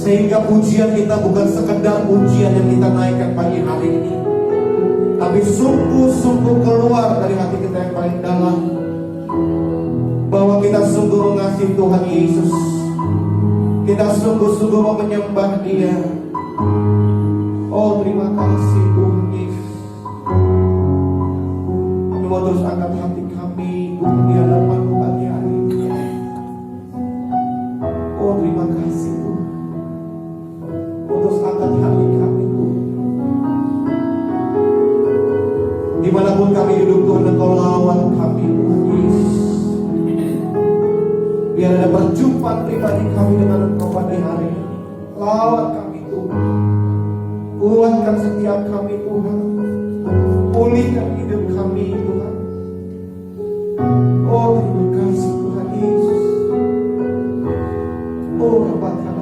Sehingga pujian kita bukan sekedar pujian yang kita naikkan pagi hari ini, tapi sungguh-sungguh keluar dari hati kita yang paling dalam, bahwa kita sungguh mengasihi Tuhan Yesus. Kita sungguh-sungguh mau menyembah Dia. Oh, terima kasih Tuhan Yesus. Kami mau terus angkat hati kami untuk di hadapan-Mu pagi hari ini. Oh, terima kasih Tuhan. Terus angkat hati kami Tuhan. Dimanapun kami duduk Tuhan, Engkau lawan kami Tuhan Yesus. Biar ada perjumpaan pribadi kami dengan Engkau pada hari ini. Lawan kami Tuhan. Kuatkan setiap kami Tuhan. Pulihkan hidup kami Tuhan. Oh, terima kasih Tuhan Yesus. Oh, rapatkan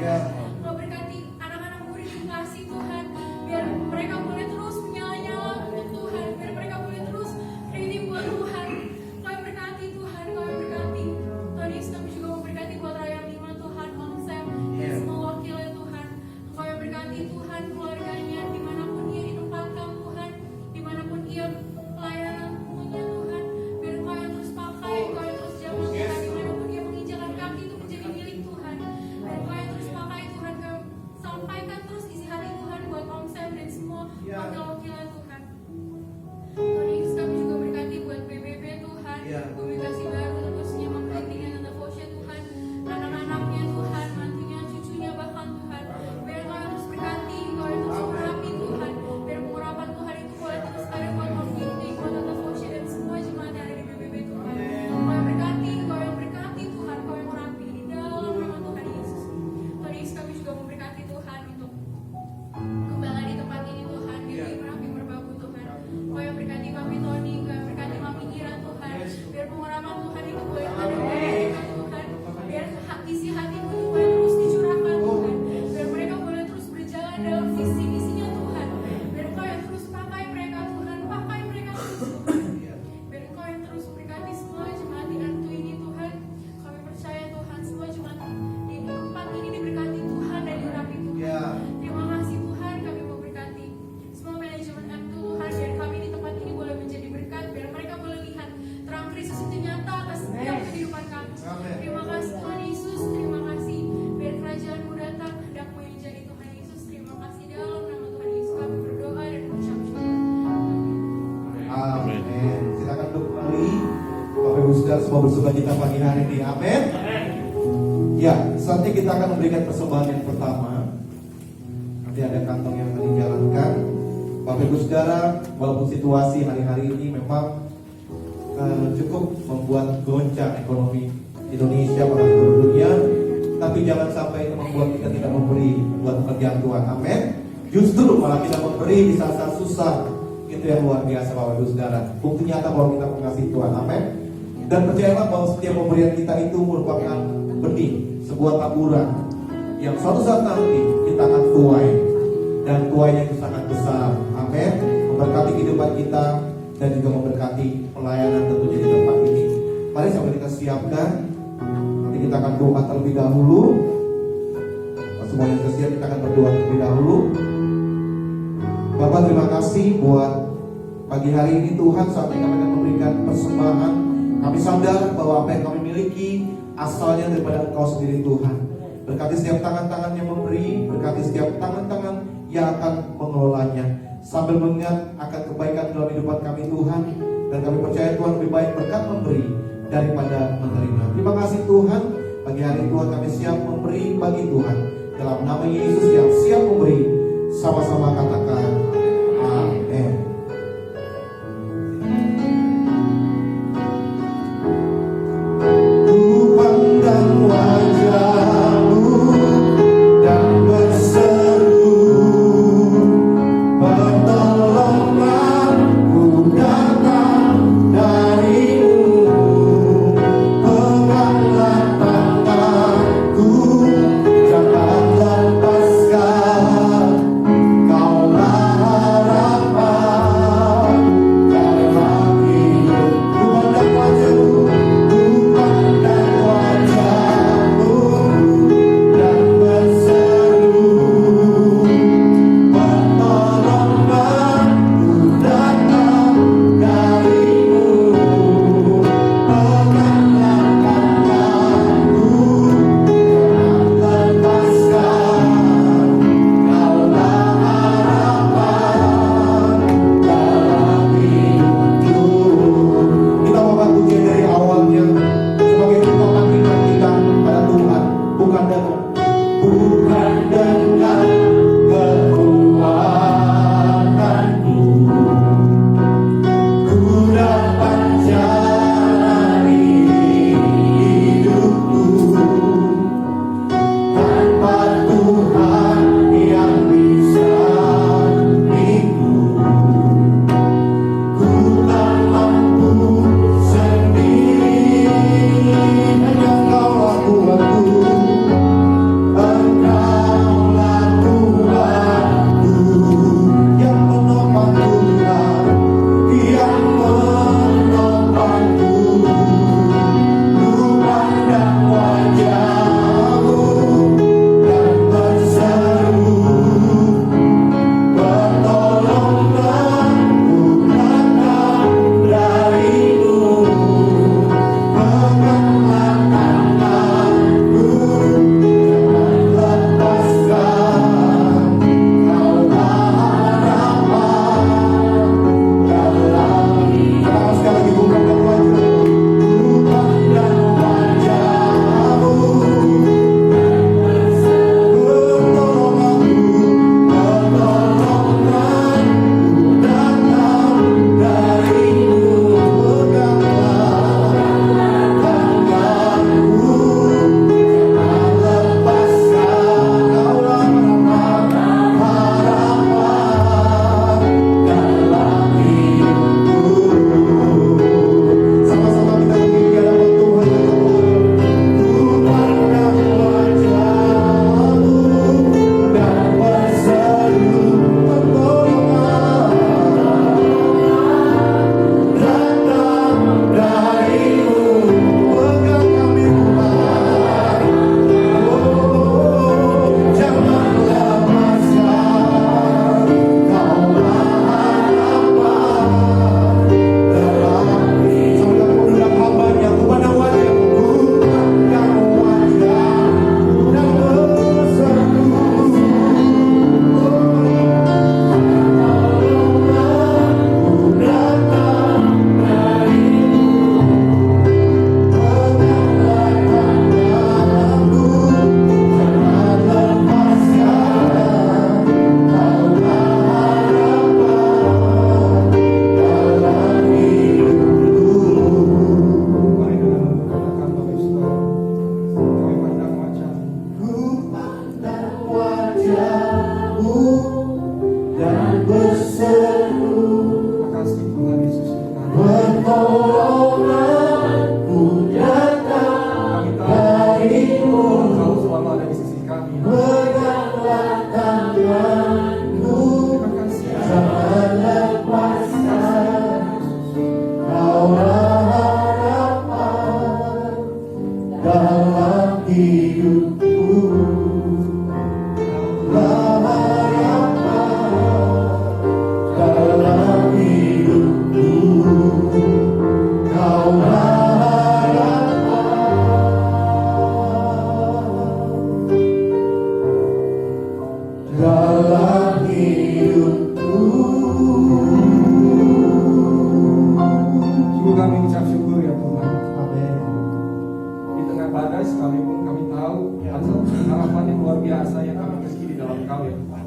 Kau berkati anak-anak murid di kasih Tuhan, biar mereka boleh terus menyala-nyala untuk Tuhan, biar mereka boleh terus ready buat Tuhan. Kau berkati Tuhan, kau berkati. Tuhan Yesus, kami juga memberkati buat Raya Bima Tuhan, Om Sam, dan semua wakilnya Tuhan. Kau berkati Tuhan keluarganya, dimanapun ia ditempatkan Tuhan, dimanapun ia pelayanan punya Tuhan, biar Kau yang terus pakai, Kau yang terus jaga Tuhan, dimanapun ia menginjakan kaki itu menjadi milik Tuhan, dan Kau yang terus pakai Tuhan, Kau sampaikan terus isi hati Tuhan buat Om Sam dan semua wakil-wakilnya Tuhan. Tuhan Yesus, kami juga berkati buat BBB Tuhan, publikasi baru terusnya mempentingkan Tante Fosya Tuhan, anak-anaknya Tuhan, mantunya, cucunya bahkan Tuhan, biar Kau yang terus berkati, Kau yang terus mengurapi Tuhan, biar pengurapan Tuhan itu boleh terus ada buat Om Gini, buat Tante Fosya dan semua jemaat yang ada di BBB Tuhan. Kau yang berkati, Kau yang berkati Tuhan, Kau yang mengurapi di dalam nama Tuhan Yesus. Tuhan Yesus, kami juga memberkati Tuhan untuk gembala di tempat ini Tuhan, biar merapi merbabu Tuhan. Kau yang berkati Mami Tony, Kau yang berkati Mami Ira Tuhan, biar pengurapan Tuhan itu boleh ada di mereka Tuhan, biar isi hatimu itu boleh terus dicurahkan Tuhan, biar mereka boleh terus berjalan dalam visi misinya Tuhan, biar Kau yang terus pakai mereka Tuhan, pakai mereka terus Tuhan, biar Kau yang terus berkati semua jemaat di Antu ini Tuhan. Kami percaya Tuhan, semua jemaat di tempat ini diberkati Tuhan dan diurapi Tuhan. Terima kasih Tuhan, kami mau berkati semua manajemen M2 Tuhan, biar kami di tempat ini boleh menjadi berkat, biar mereka boleh lihat terang Kristus itu nyata atas setiap kehidupan kami. Terima kasih Tuhan Yesus, terima kasih, biar kerajaan-Mu datang, kehendak-Mu yang jadi Tuhan Yesus. Terima kasih dalam nama Tuhan Yesus kami berdoa dan mengucap syukur. Amin. Silakan duduk kembali. Bapak Ibu Saudara semua bersukacita pagi hari ini. Amin. Ya, saatnya kita akan memberikan persembahan yang pertama. Nanti ada kantong yang akan dijalankan. Bapak Ibu Saudara, walaupun situasi hari-hari ini memang cukup membuat goncang ekonomi Indonesia pada seluruh dunia, tapi jangan sampai itu membuat kita tidak memberi buat pekerjaan Tuhan. Amin. Justru malah kita memberi di saat-saat susah. Itu yang luar biasa Bapak Ibu Saudara. Bukti nyata bahwa kita mengasihi Tuhan. Amin. Dan percayalah bahwa setiap pemberian kita itu merupakan benih, sebuah taburan yang suatu saat nanti kita akan tuai, dan tuainya itu sangat besar. Amin. Memberkati kehidupan kita dan juga memberkati pelayanan tentunya di tempat ini. Mari sambil kita siapkan. Nanti kita akan doa terlebih dahulu. Semua yang tersiap kita akan berdoa terlebih dahulu. Bapak, terima kasih buat pagi hari ini Tuhan, saat ini kami akan memberikan persembahan. Kami sadar bahwa apa yang kami miliki asalnya daripada Engkau sendiri Tuhan. Berkati setiap tangan-tangan yang memberi, berkati setiap tangan-tangan yang akan mengelolanya, sambil mengingat akan kebaikan dalam kehidupan kami Tuhan. Dan kami percaya Tuhan lebih baik berkat memberi daripada menerima. Terima kasih Tuhan, pagi hari Tuhan kami siap memberi bagi Tuhan. Dalam nama Yesus yang siap memberi, sama-sama katakan amin. Ku pandang wajah-Mu dan berseru, pertolonganku datang dari-Mu. Peganglah tanganku, jangan lepaskan. Kaulah hidupku, Kaulah harapan dalam hidupku, Kaulah harapan dalam hidupku. Sungguh kami ucap syukur ya Tuhan. Amin. Di tengah badai sekalipun kami tahu ada harapan yang luar biasa yang kami miliki di dalam Kau ya Tuhan.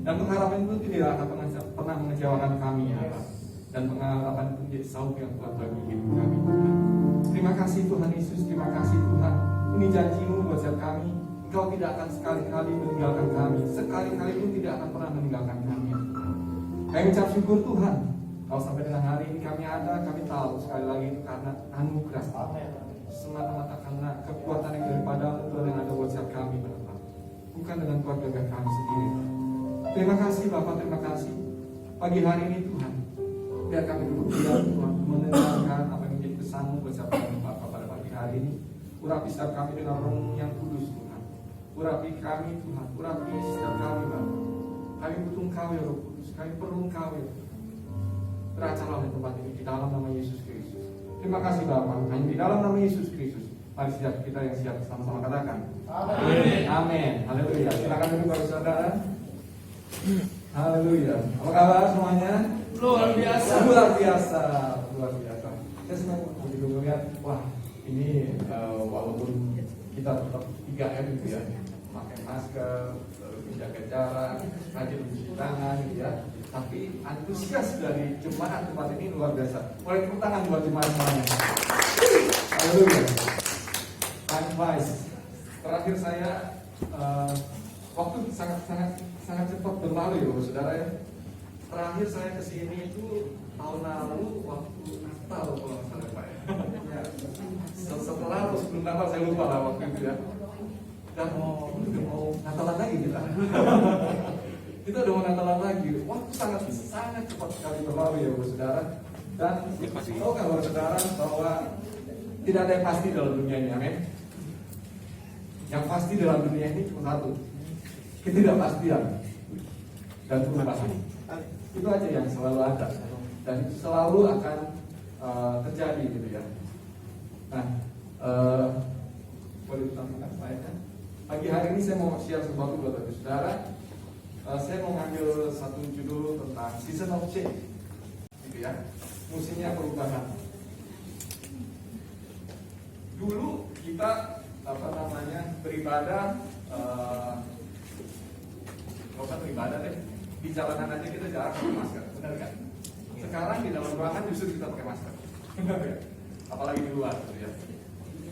Dan pengharapan itu tidak akan pernah mengecewakan kami ya Tuhan. Dan pengharapan itu menjadi saup yang kuat bagi hidup kami Tuhan. Terima kasih Tuhan Yesus, terima kasih Tuhan. Ini janji-Mu buat setiap kami. Engkau tidak akan sekali-kali meninggalkan kami. Sekali-kali pun tidak akan pernah meninggalkan kami ya Tuhan. Kami ucap syukur Tuhan. Kalau sampai dengan hari ini kami ada, kami tahu sekali lagi itu karena anugerah. Semata-mata karena kekuatan yang daripada Tuhan yang ada buat setiap kami Bapak. Bukan dengan keluarga kami sendiri. Terima kasih Bapak, terima kasih. Pagi hari ini Tuhan, biar kami duduk diam Tuhan, mendengarkan apa yang menjadi pesan-Mu buat setiap kami Bapak pada pagi hari ini. Urapi setiap kami dengan Roh yang kudus Tuhan. Urapi kami Tuhan, urapi setiap kami Bapak. Kami butuh Engkau ya Roh Kudus, kami perlu Engkau ya Tuhan. Beracarlah di tempat ini di dalam nama Yesus Kristus. Terima kasih Bapak. Hanya di dalam nama Yesus Kristus. Mari setiap kita yang siap sama-sama katakan. Amin. Amin. Haleluya. Silakan duduk Bapak Saudara. Haleluya. Apa kabar semuanya? Luar biasa. Luar biasa. Luar biasa. Saya senang begitu melihat. Wah, ini walaupun kita tetap 3M gitu ya, pakai masker, lalu menjaga jarak, rajin mencuci tangan gitu ya. Tapi antusias dari jemaat tempat ini luar biasa. Boleh tepuk tangan buat jemaat semuanya. Haleluya. Time flies. Terakhir saya waktu sangat cepat berlalu ya Bapak Saudara ya. Terakhir saya kesini itu tahun lalu waktu Natal kalau nggak salah Pak ya. Setelah atau sebelum Natal saya lupa lah waktu itu ya. Dan udah mau Natalan lagi kita. Kita udah mau Natalan lagi. Waktu sangat cepat sekali berlalu ya Bapak Saudara. Dan tahu kan Bapak Saudara bahwa tidak ada yang pasti dalam dunia ini, amin. Yang pasti dalam dunia ini cuma satu, ketidakpastian dan perubahan. Itu aja yang selalu ada dan itu selalu akan terjadi gitu ya. Nah, boleh ditambahkan saya kan? Pagi hari ini saya mau share sesuatu buat Bapak Saudara. Saya mau ngambil satu judul tentang season of change, gitu ya, musimnya perubahan. Dulu kita beribadah, nggak usah beribadah deh, di jalanan aja kita jarang pakai masker, benar kan? Sekarang di dalam ruangan justru kita pakai masker, benar ya? Apalagi di luar, gitu ya.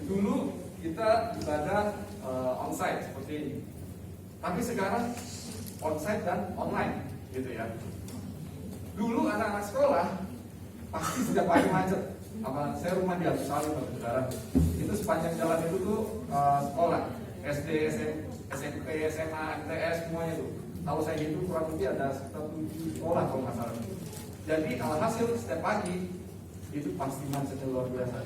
Dulu kita ibadah onsite seperti ini, tapi sekarang onsite dan online, gitu ya. Dulu anak-anak sekolah pasti setiap pagi macet. Saya rumah di Agus Salim, Saudara. Itu sepanjang jalan itu tuh sekolah, SD, SMP, SMA, MTS semuanya tuh. Kalau saya gitu kurang lebih ada sekitar 7 sekolah kalau nggak salah. Jadi alhasil setiap pagi itu pasti macetnya luar biasa.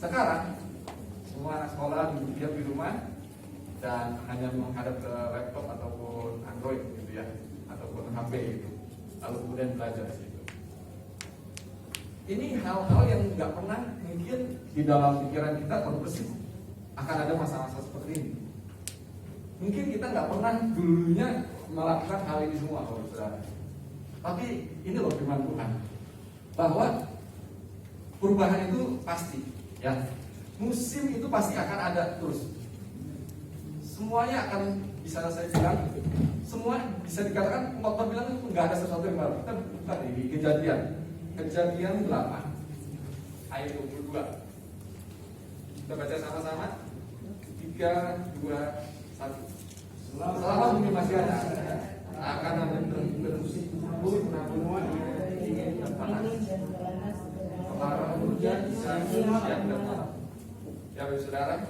Sekarang semua anak sekolah duduk diam di rumah dan hanya menghadap ke laptop ataupun Android gitu ya, ataupun HP gitu. Lalu kemudian belajar di situ. Ini hal-hal yang nggak pernah mungkin di dalam pikiran kita kalau persis akan ada masa-masa seperti ini. Mungkin kita nggak pernah dulunya melakukan hal ini semua, kalau Saudara. Tapi ini loh firman Tuhan bahwa perubahan itu pasti, ya. Musim itu pasti akan ada terus. Semuanya akan bisa saya bilang, semua bisa dikatakan Allah bilang itu nggak ada sesuatu yang baru. Kita buka di Kejadian 8 ayat 22. Kita baca sama-sama. 3, 2, 1. Selama bumi masih ada akan ada bertumbuh namun dingin dan panas, kemarau hujan siang dan malam. Ya Saudara,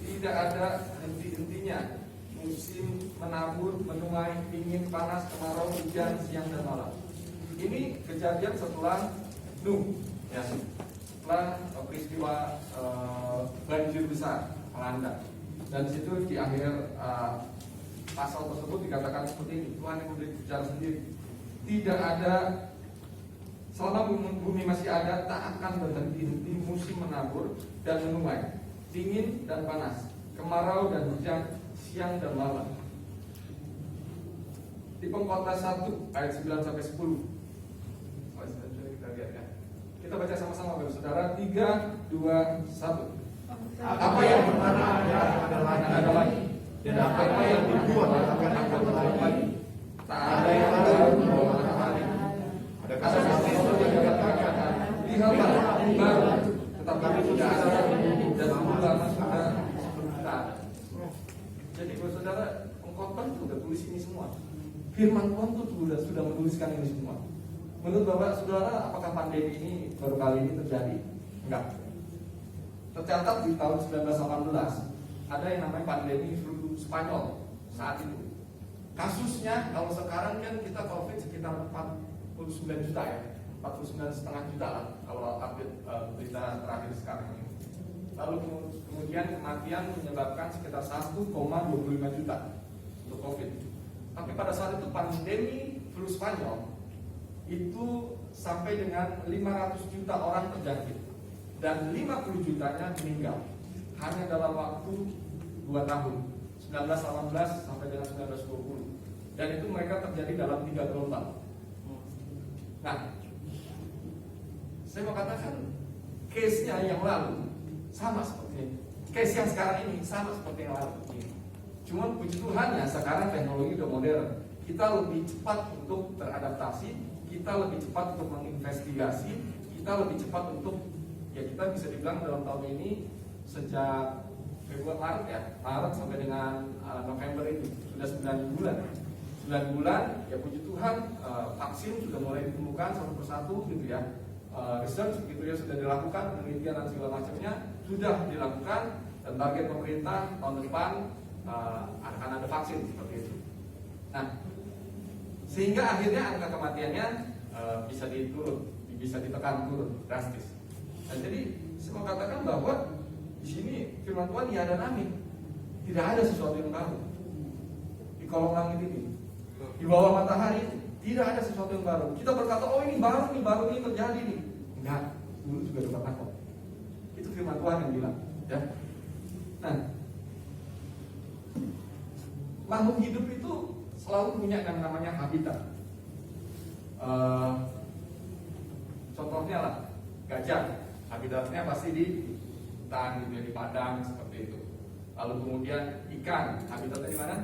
tidak ada henti-hentinya musim menabur, menuai, dingin, panas, kemarau, hujan, siang dan malam. Ini kejadian setelah Nuh, ya, setelah peristiwa banjir besar. melanda. Dan di situ di akhir pasal tersebut dikatakan seperti ini, Tuhan yang berbicara sendiri, tidak ada, selama bumi masih ada, tak akan berhenti-henti musim menabur dan menuai, dingin dan panas, kemarau dan hujan, siang dan malam. Di Pengkhotbah 1 ayat 9 sampai 10. Kita lihat ya. Kita baca sama-sama Bapak Saudara. 3, 2, 1. Apa yang pertama ada lagi, dan apa yang dibuat akan ada lagi. Tak ada yang baru matahari. Ada sesuatu yang dikatakan, lihatlah baru, tetapi sudah ada dan lama sudah sebentar. Jadi Bapak Saudara, Pengkhotbah itu sudah tulis ini semua. Firman Tuhan itu sudah menuliskan ini semua. Menurut Bapak Saudara, apakah pandemi ini baru kali ini terjadi? Enggak. Tercatat di tahun 1918 ada yang namanya pandemi flu Spanyol saat itu. Kasusnya kalau sekarang kan kita COVID sekitar 49 juta ya, 49,5 juta lah kalau update berita terakhir sekarang ini. Lalu kemudian kematian menyebabkan sekitar 1,25 juta untuk COVID. Tapi pada saat itu pandemi flu Spanyol itu sampai dengan 500 juta orang terjangkit dan 50 jutanya meninggal hanya dalam waktu 2 tahun, 1918 sampai dengan 1920. Dan itu mereka terjadi dalam 3 gelombang. Nah, saya mau katakan case-nya yang lalu sama seperti ini. Case yang sekarang ini sama seperti yang lalu. Cuman puji Tuhan ya sekarang teknologi udah modern. Kita lebih cepat untuk beradaptasi, kita lebih cepat untuk menginvestigasi, kita lebih cepat untuk, ya kita bisa dibilang dalam tahun ini sejak Maret sampai dengan November ini sudah 9 bulan. 9 bulan ya puji Tuhan, vaksin sudah mulai ditemukan satu persatu gitu ya. Research gitu ya sudah dilakukan, penelitian dan segala macamnya sudah dilakukan, dan target pemerintah tahun depan akan ada vaksin seperti itu. Nah, sehingga akhirnya angka kematiannya bisa ditekan turun drastis. Dan jadi saya mau katakan bahwa di sini firman Tuhan ya dan amin. Tidak ada sesuatu yang baru di kolong langit ini, di bawah matahari tidak ada sesuatu yang baru. Kita berkata oh ini baru ini terjadi nih. Enggak, dulu juga berkata kok. Itu firman Tuhan yang bilang, ya. Nah, makhluk hidup itu selalu punya yang namanya habitat. Contohnya lah gajah, habitatnya pasti di hutan, di padang seperti itu. Lalu kemudian ikan, habitatnya di mana?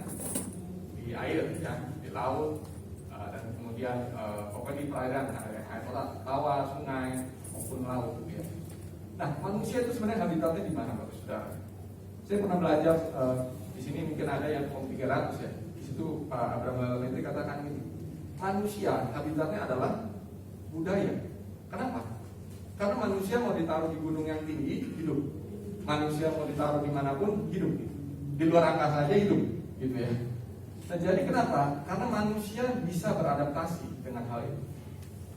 Di air, ya, di laut, dan kemudian pokoknya di perairan, air laut, sungai maupun laut. Ya. Nah, manusia itu sebenarnya habitatnya di mana, Bapak Saudara? Saya pernah belajar di sini mungkin ada yang 300 ya. Di situ Pak Abraham Lalente katakan gini, manusia habitatnya adalah budaya. Kenapa? Karena manusia mau ditaruh di gunung yang tinggi hidup, manusia mau ditaruh dimanapun hidup, di luar angkasa aja hidup, gitu ya. Nah, jadi kenapa? Karena manusia bisa beradaptasi dengan hal itu.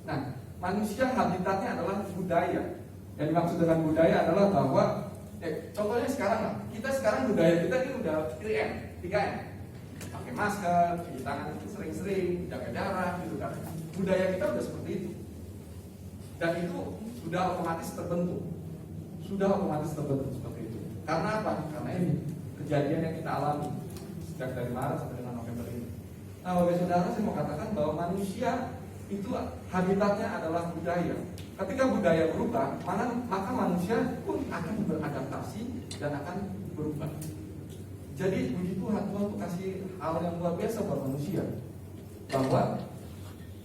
Nah, manusia habitatnya adalah budaya. Yang dimaksud dengan budaya adalah bahwa contohnya sekarang lah, kita sekarang budaya kita ini udah 3M, pakai masker, cuci tangan sering-sering, jaga jarak, gitu kan. Budaya kita udah seperti itu, dan itu sudah otomatis terbentuk seperti itu. Karena apa? Karena ini kejadian yang kita alami sejak dari Maret sampai dengan November ini. Nah, Bapak Saudara, saya mau katakan bahwa manusia itu habitatnya adalah budaya. Ketika budaya berubah, maka manusia pun akan beradaptasi dan akan berubah. Jadi puji Tuhan, Tuhan tuh kasih hal yang luar biasa buat manusia, bahwa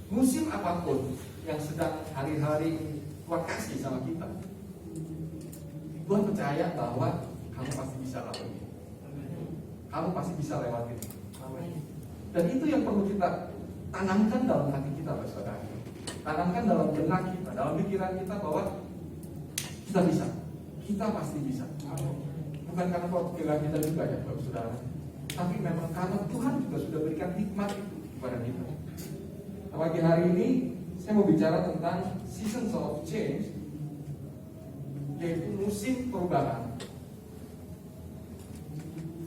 musim apapun yang sedang hari-hari Tuhan kasih sama kita, Tuhan percaya bahwa kamu pasti bisa lalui, kamu pasti bisa lewatin. Dan itu yang perlu kita tanamkan dalam hati kita, Bapak Saudara. Tanamkan dalam benak kita, dalam pikiran kita bahwa kita bisa, kita pasti bisa. Bukan karena pikiran kita juga ya, Bapak Saudara, tapi memang karena Tuhan juga sudah berikan hikmat itu kepada kita. Nah, pagi hari ini saya mau bicara tentang seasons of change, yaitu musim perubahan.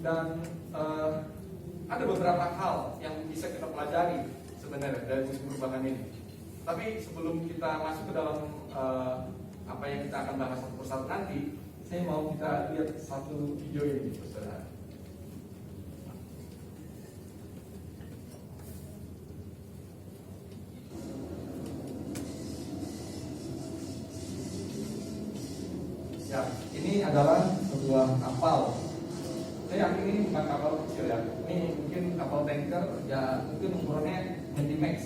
Dan ada beberapa hal yang bisa kita pelajari sebenarnya dari musim perubahan ini. Tapi sebelum kita masuk ke dalam apa yang kita akan bahas satu persatu nanti, saya mau kita lihat satu video ini, saudara. Ya, ini adalah sebuah kapal. Saya yakin ini bukan kapal kecil ya. Ini mungkin kapal tanker, ya mungkin ukurannya Handymax.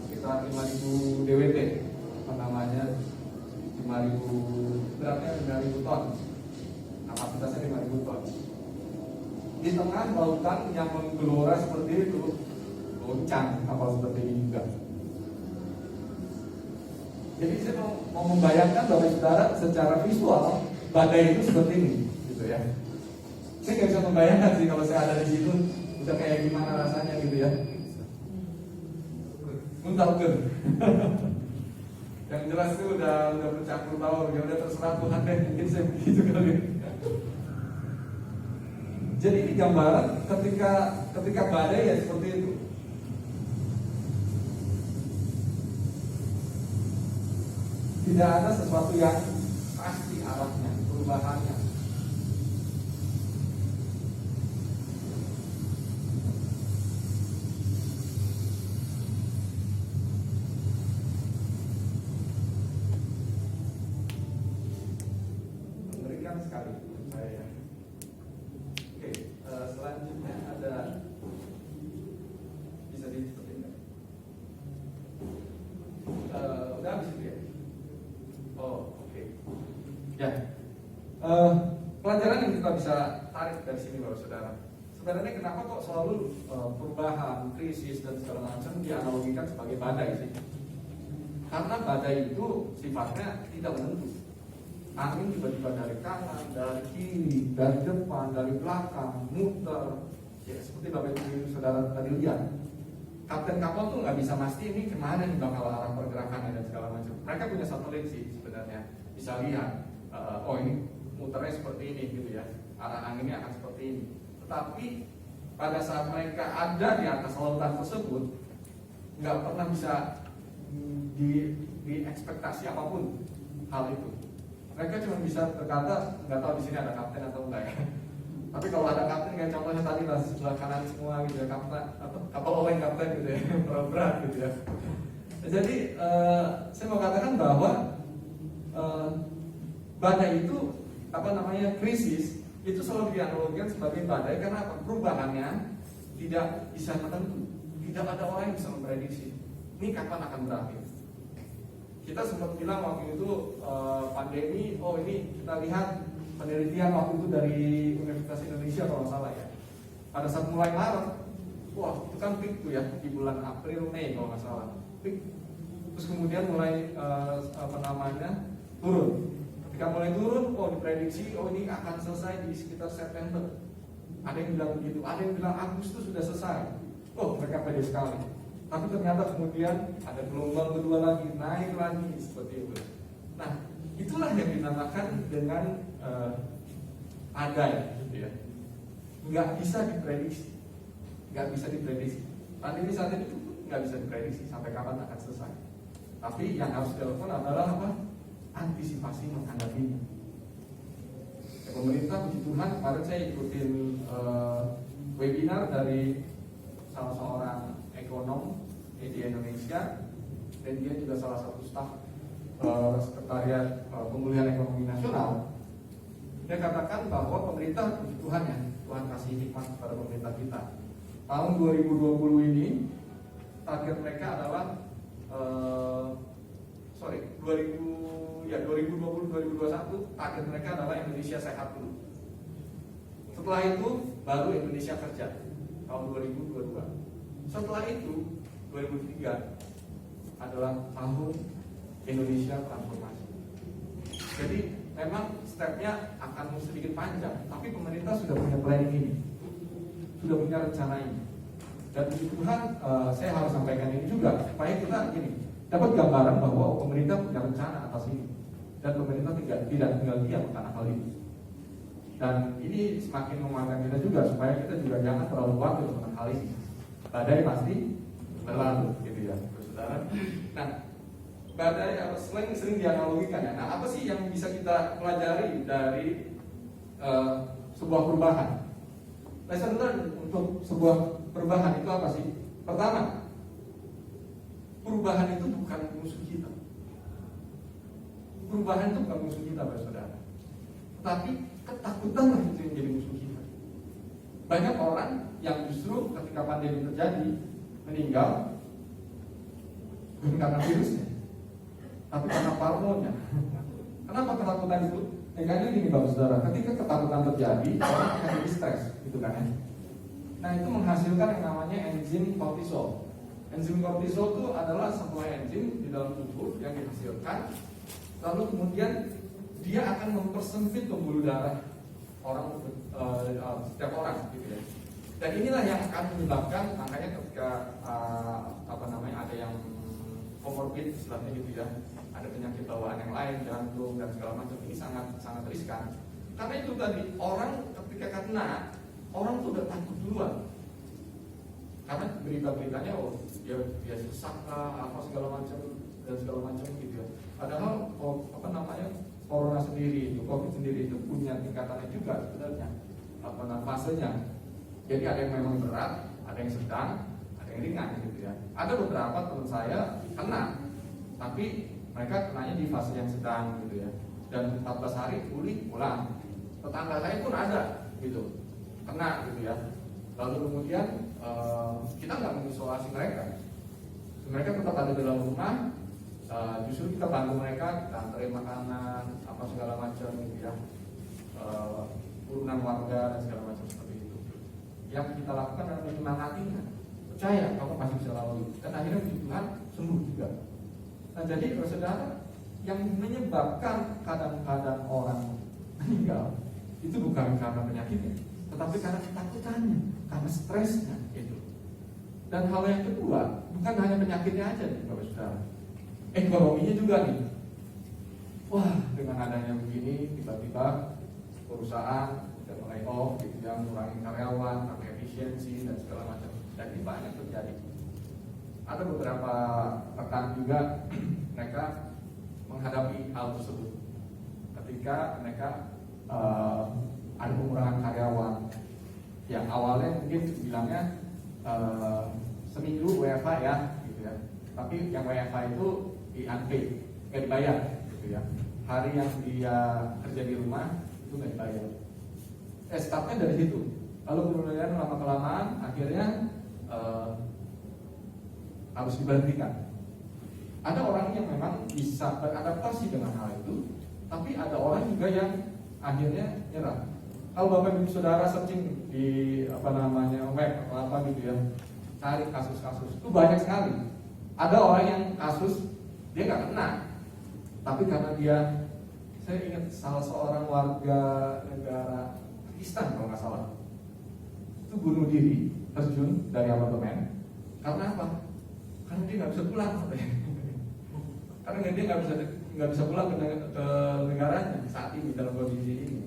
Sekitar 5.000 DWT, apa namanya, 5.000, beratnya 5.000 ton, kapasitasnya 5.000 ton. Di tengah lautan yang menggelora seperti itu, goncang kapal seperti ini juga. Jadi saya mau membayangkan Bapak Saudara secara visual badai itu seperti ini, gitu ya. Saya nggak bisa membayangkan sih kalau saya ada di situ, udah kayak gimana rasanya gitu ya. Muntalkan. Yang jelas itu udah bercampur baur, ya udah terserah Tuhan deh, mungkin saya begitu kali. Jadi ini gambaran ketika badai ya seperti itu. Tidak ada sesuatu yang pasti arahnya, perubahannya. Mengerikan sekali menurut saya. Oke, selanjutnya ada, bisa disebutin nggak? Udah habis itu ya? Oh, oke. Ya, pelajaran yang kita bisa tarik dari sini Bapak Saudara. Sebenarnya kenapa kok selalu perubahan, krisis dan segala macam dianalogikan sebagai badai sih? Karena badai itu sifatnya tidak menentu. Angin tiba-tiba dari kanan, dari kiri, dari depan, dari belakang, muter. Ya seperti Bapak Ibu Saudara tadi lihat. Kapten kapal tuh nggak bisa pasti ini kemana nih bakal arah pergerakannya dan segala macam. Mereka punya satelit sih sebenarnya, bisa lihat. Oh ini muternya seperti ini gitu ya, arah anginnya akan seperti ini. Tetapi pada saat mereka ada di atas lautan tersebut, nggak pernah bisa di ekspektasi apapun hal itu. Mereka cuma bisa berkata, nggak tahu di sini ada kapten atau enggak ya. Tapi kalau ada kapten kayak contohnya tadi lah sebelah kanan semua gitu ya, kapal oleng kapten gitu ya, berat gitu ya. Jadi saya mau katakan bahwa badai itu apa namanya, krisis itu selalu dianalogikan sebagai badai karena apa? Perubahannya tidak bisa tertentu, tidak ada orang yang bisa memprediksi ini kapan akan berakhir. Kita sempat bilang waktu itu pandemi, oh ini kita lihat penelitian waktu itu dari Universitas Indonesia kalau nggak salah ya. Pada saat mulai Maret, wah itu kan peak tuh ya di bulan April Mei kalau nggak salah, peak. Terus kemudian mulai turun. Ketika mulai turun, oh diprediksi, oh ini akan selesai di sekitar September. Ada yang bilang begitu, ada yang bilang Agustus sudah selesai. Oh mereka pede sekali. Tapi ternyata kemudian ada gelombang kedua lagi, naik lagi seperti itu. Nah itulah yang dinamakan dengan badai, gitu ya. Nggak bisa diprediksi, nggak bisa diprediksi. Pandemi saat ini itu nggak bisa diprediksi sampai kapan akan selesai. Tapi yang harus dilakukan adalah apa? Antisipasi menghadapinya. Ya, pemerintah puji Tuhan kemarin saya ikutin webinar dari salah seorang ekonom di Indonesia, dan dia juga salah satu staf Sekretariat Pemulihan Ekonomi Nasional. Dia katakan bahwa pemerintah, puji Tuhan ya, Tuhan kasih hikmat kepada pemerintah kita. Tahun 2020 ini target mereka adalah 2020-2021 target mereka adalah Indonesia sehat dulu. Setelah itu baru Indonesia kerja tahun 2022. Setelah itu 2003 adalah tahun Indonesia transformasi. Jadi memang stepnya akan sedikit panjang, tapi pemerintah sudah punya planning ini, sudah punya rencana ini. Dan puji Tuhan, saya harus sampaikan ini juga supaya kita gini dapat gambaran bahwa pemerintah punya rencana atas ini, dan pemerintah tidak tinggal diam karena hal ini. Dan ini semakin menguatkan kita juga supaya kita juga jangan terlalu khawatir tentang hal ini. Badai pasti berlalu, gitu ya, saudara. Nah, badai sering dianalogikan ya. Nah, apa sih yang bisa kita pelajari dari sebuah perubahan? Lesson learned untuk sebuah perubahan itu apa sih? Pertama, perubahan itu bukan musuh kita. Perubahan itu bukan musuh kita, saudara. Tetapi ketakutanlah itu yang jadi musuh kita. Banyak orang yang justru ketika pandemi terjadi meninggal bukan karena virusnya, tapi karena parnonya. Kenapa ketakutan itu? Kayaknya gini Bapak Saudara, ketika ketakutan terjadi, orang akan jadi stres, gitu kan ya. Nah itu menghasilkan yang namanya enzim kortisol. Enzim kortisol itu adalah sebuah enzim di dalam tubuh yang dihasilkan, lalu kemudian dia akan mempersempit pembuluh darah orang setiap orang, gitu ya. Dan inilah yang akan menyebabkan, makanya ketika ada yang komorbid istilahnya gitu ya, ada penyakit bawaan yang lain, jantung dan segala macam, ini sangat riskan. Karena itu tadi orang ketika kena, orang tuh udah takut duluan. Karena berita-beritanya dia sesak lah, apa segala macam dan segala macam gitu ya. Padahal corona sendiri itu, COVID sendiri itu punya tingkatannya juga sebenarnya, fasenya. Jadi ada yang memang berat, ada yang sedang, ada yang ringan gitu ya. Ada beberapa teman saya kena, tapi mereka kenanya di fase yang sedang gitu ya. Dan 14 hari pulih pulang. Tetangga saya pun ada gitu, kena gitu ya. Lalu kemudian kita nggak mengisolasi mereka. Mereka tetap ada dalam rumah. Justru kita bantu mereka, kita anterin makanan, apa segala macam gitu ya, urunan warga dan segala macam seperti itu. Yang kita lakukan adalah menyemangatinya, percaya kamu pasti bisa lalui, dan akhirnya puji Tuhan sembuh juga. Nah jadi saudara, yang menyebabkan kadang-kadang orang meninggal itu bukan karena penyakitnya, tetapi karena ketakutannya, karena stresnya itu. Dan hal yang kedua, bukan hanya penyakitnya aja nih Bapak Saudara, ekonominya juga nih. Wah, dengan adanya begini, tiba-tiba perusahaan udah mulai off, gitu ya, mengurangi karyawan, pakai efisiensi dan segala macam. Dan ini banyak terjadi. Ada beberapa rekan juga mereka menghadapi hal tersebut. Ketika mereka ada pengurangan karyawan, yang awalnya mungkin bilangnya seminggu WFH ya, gitu ya. Tapi yang WFH itu di unpaid, nggak dibayar, gitu ya. Hari yang dia kerja di rumah itu nggak dibayar. Startnya dari situ. Lalu kemudian lama-kelamaan akhirnya harus diberhentikan. Ada orang yang memang bisa beradaptasi dengan hal itu, tapi ada orang juga yang akhirnya nyerah. Kalau Bapak Ibu Saudara searching di web atau apa gitu ya, cari kasus-kasus itu banyak sekali. Ada orang yang kasus dia nggak kena, tapi karena dia, saya ingat salah seorang warga negara Pakistan kalau nggak salah, itu bunuh diri, terjun dari apartemen. Karena apa? Karena dia nggak bisa pulang, karena dia nggak bisa pulang ke negaranya saat ini dalam kondisi ini.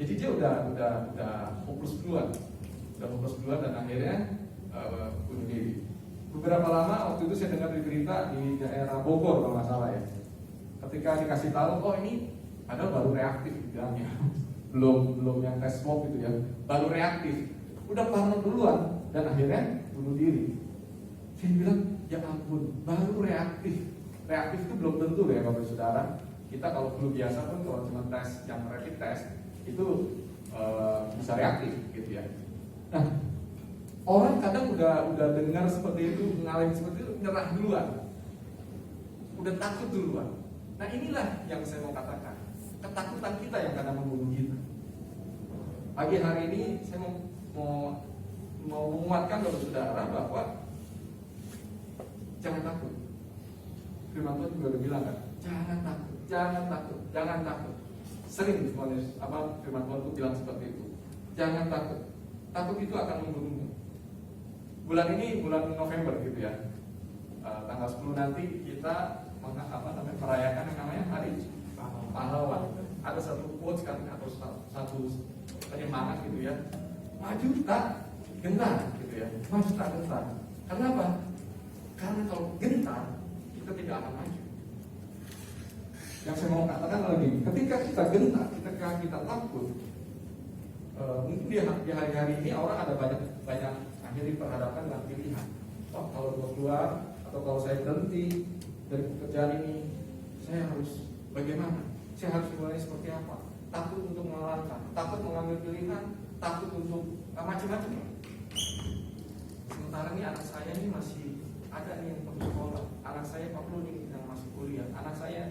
Jadi dia udah hopeless duluan, dan akhirnya bunuh diri. Beberapa lama waktu itu saya dengar di berita di daerah Bogor kalau nggak salah ya. Ketika dikasih tahu, oh ini padahal baru reaktif bilangnya, belum yang tes swab gitu ya, baru reaktif, udah parno duluan dan akhirnya bunuh diri. Saya bilang ya ampun, baru reaktif itu belum tentu ya Bapak Saudara. Kita kalau flu biasa pun kalau cuma tes yang rapid test itu bisa reaktif gitu ya. Nah, orang kadang udah dengar seperti itu, mengalami seperti itu, nyerah duluan, udah takut duluan. Nah inilah yang saya mau katakan, ketakutan kita yang kadang membunuh kita. Pagi hari ini saya mau menguatkan Bapak Saudara bahwa jangan takut. Firman Tuhan juga udah bilang kan, jangan takut. Sering firman Tuhan itu bilang seperti itu. Jangan takut. Takut itu akan membunuhmu. Bulan ini bulan November gitu ya. Tanggal 10 nanti kita merayakan yang namanya Hari Pahlawan. Ada satu quotes kan atau satu penyemangat gitu ya. Maju tak gentar gitu ya. Maju tak gentar. Karena apa? Karena kalau gentar kita tidak akan maju. Yang saya mau katakan lagi, ketika kita gentar, ketika kita takut, mungkin di hari-hari ini orang ada banyak akhirnya diperhadapkan dengan pilihan. Oh, kalau gue keluar atau kalau saya berhenti dari pekerjaan ini, saya harus bagaimana? Saya harus mulai seperti apa? Takut untuk melangkah, takut mengambil pilihan, takut untuk macam-macam. Sementara ini anak saya ini masih ada nih yang perlu sekolah, anak saya perlu nih yang masih kuliah, anak saya.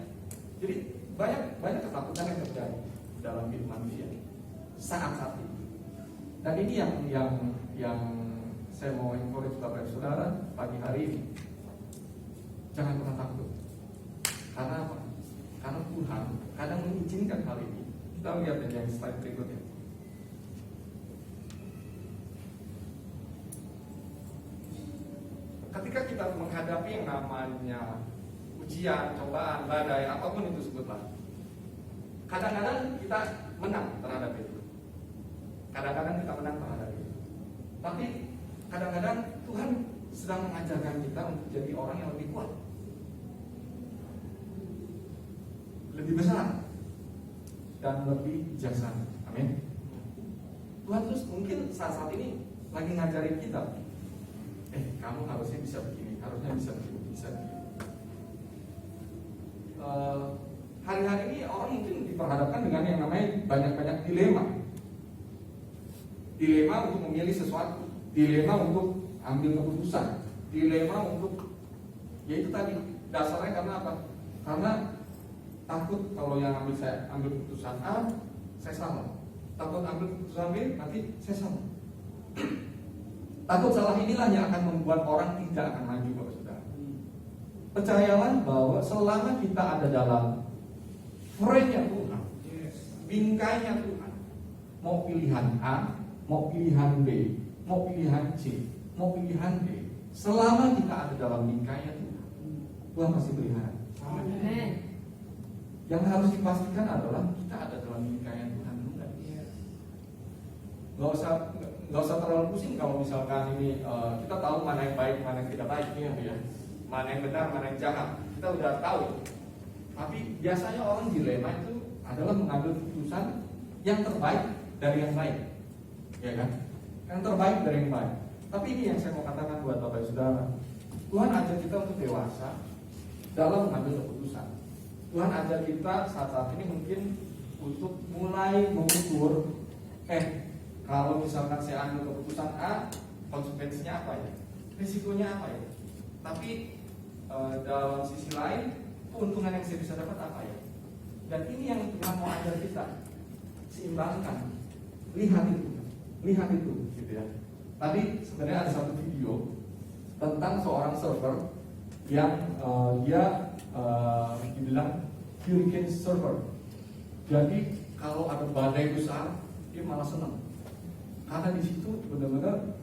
Jadi banyak ketakutan yang terjadi dalam hidup manusia saat ini. Dan ini yang saya mau encourage Bapak Ibu Saudara pagi hari ini. Jangan pernah takut. Karena apa? Karena Tuhan kadang mengizinkan hal ini. Kita lihat yang slide berikutnya. Ketika kita menghadapi yang namanya ujian, cobaan, badai, apapun itu sebutlah, kadang-kadang kita menang terhadap itu. Kadang-kadang kita menang terhadap itu. Tapi kadang-kadang Tuhan sedang mengajarkan kita untuk jadi orang yang lebih kuat, lebih besar, dan lebih bijaksana. Amin. Tuhan terus mungkin saat ini lagi ngajarin kita, kamu harusnya bisa begini, harusnya bisa begini, bisa begini. Hari-hari ini orang mungkin diperhadapkan dengan yang namanya banyak-banyak dilema. Dilema untuk memilih sesuatu, dilema untuk ambil keputusan, dilema untuk, yaitu tadi dasarnya karena apa? Karena takut kalau yang saya ambil keputusan A, saya salah. Takut ambil keputusan B, nanti saya salah. Takut salah inilah yang akan membuat orang tidak akan maju, Bapak Saudara. Percayalah bahwa selama kita ada dalam frame-nya Tuhan, bingkainya Tuhan, mau pilihan A, mau pilihan B, mau pilihan C, mau pilihan D, selama kita ada dalam bingkainya Tuhan, Tuhan masih pelihara. Amin. Yang harus dipastikan adalah kita ada dalam bingkainya Tuhan, bukan? Nggak usah terlalu pusing kalau misalkan ini kita tahu mana yang baik, mana yang tidak baik, ya. Mana yang benar, mana yang jahat, kita udah tahu. Tapi biasanya orang dilema itu adalah mengambil keputusan yang terbaik dari yang baik, ya kan? Yang terbaik dari yang baik. Tapi ini yang saya mau katakan buat Bapak Saudara, Tuhan ajak kita untuk dewasa dalam mengambil keputusan. Tuhan ajak kita saat ini mungkin untuk mulai mengukur, kalau misalkan saya ambil keputusan A, konsekuensinya apa ya? Risikonya apa ya? Tapi dalam sisi lain, keuntungan yang saya bisa dapat apa ya? Dan ini yang Tuhan mau ajar kita, seimbangkan, lihat itu, gitu ya. Tadi sebenarnya ada satu video tentang seorang surfer yang dia dibilang hurricane surfer. Jadi kalau ada badai besar, dia malah senang, karena di situ benar-benar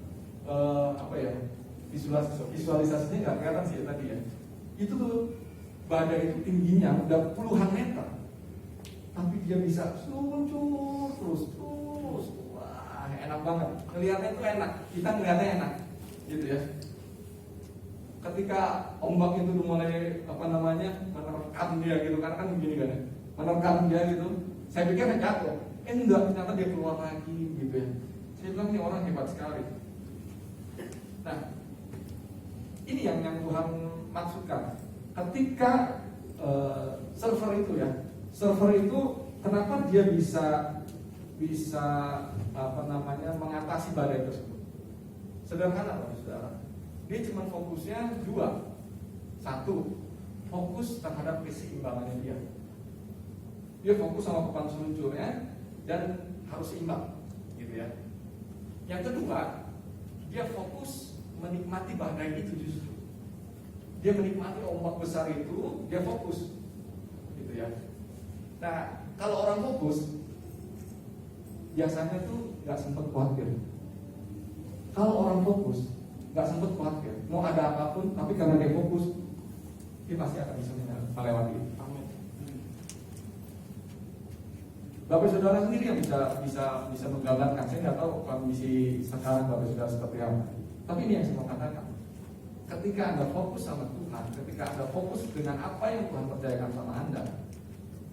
visualisasinya nggak kelihatan sih tadi ya. Itu tuh badai itu tingginya udah puluhan meter, tapi dia bisa luncur terus, wah enak banget. Ngelihatnya itu enak, kita ngelihatnya enak, gitu ya. Ketika ombak itu udah mulai menerkam dia gitu, karena kan begini kan ya, menerkam dia gitu. Saya pikir jatuh, enggak, ternyata dia keluar lagi gitu ya. Saya bilang ini orang hebat sekali. Nah, ini yang Tuhan maksudkan. Ketika server itu kenapa dia bisa mengatasi badai tersebut? Sederhana Bapak Saudara. Dia cuma fokusnya dua. Satu, fokus terhadap keseimbangannya dia. Dia fokus sama papan seluncurnya dan harus seimbang, gitu ya. Yang kedua, dia fokus menikmati badai itu justru. Dia menikmati ombak besar itu, dia fokus, gitu ya. Nah, kalau orang fokus, biasanya tuh nggak sempat khawatir. Kalau orang fokus, nggak sempat khawatir. Mau ada apapun, tapi karena dia fokus, dia pasti akan bisa melewati. Amin. Bapak Saudara sendiri yang bisa menggambarkan. Saya nggak tahu kondisi sekarang Bapak Saudara seperti apa. Tapi ini yang saya mau katakan. Ketika Anda fokus sama Tuhan, ketika Anda fokus dengan apa yang Tuhan percayakan sama Anda,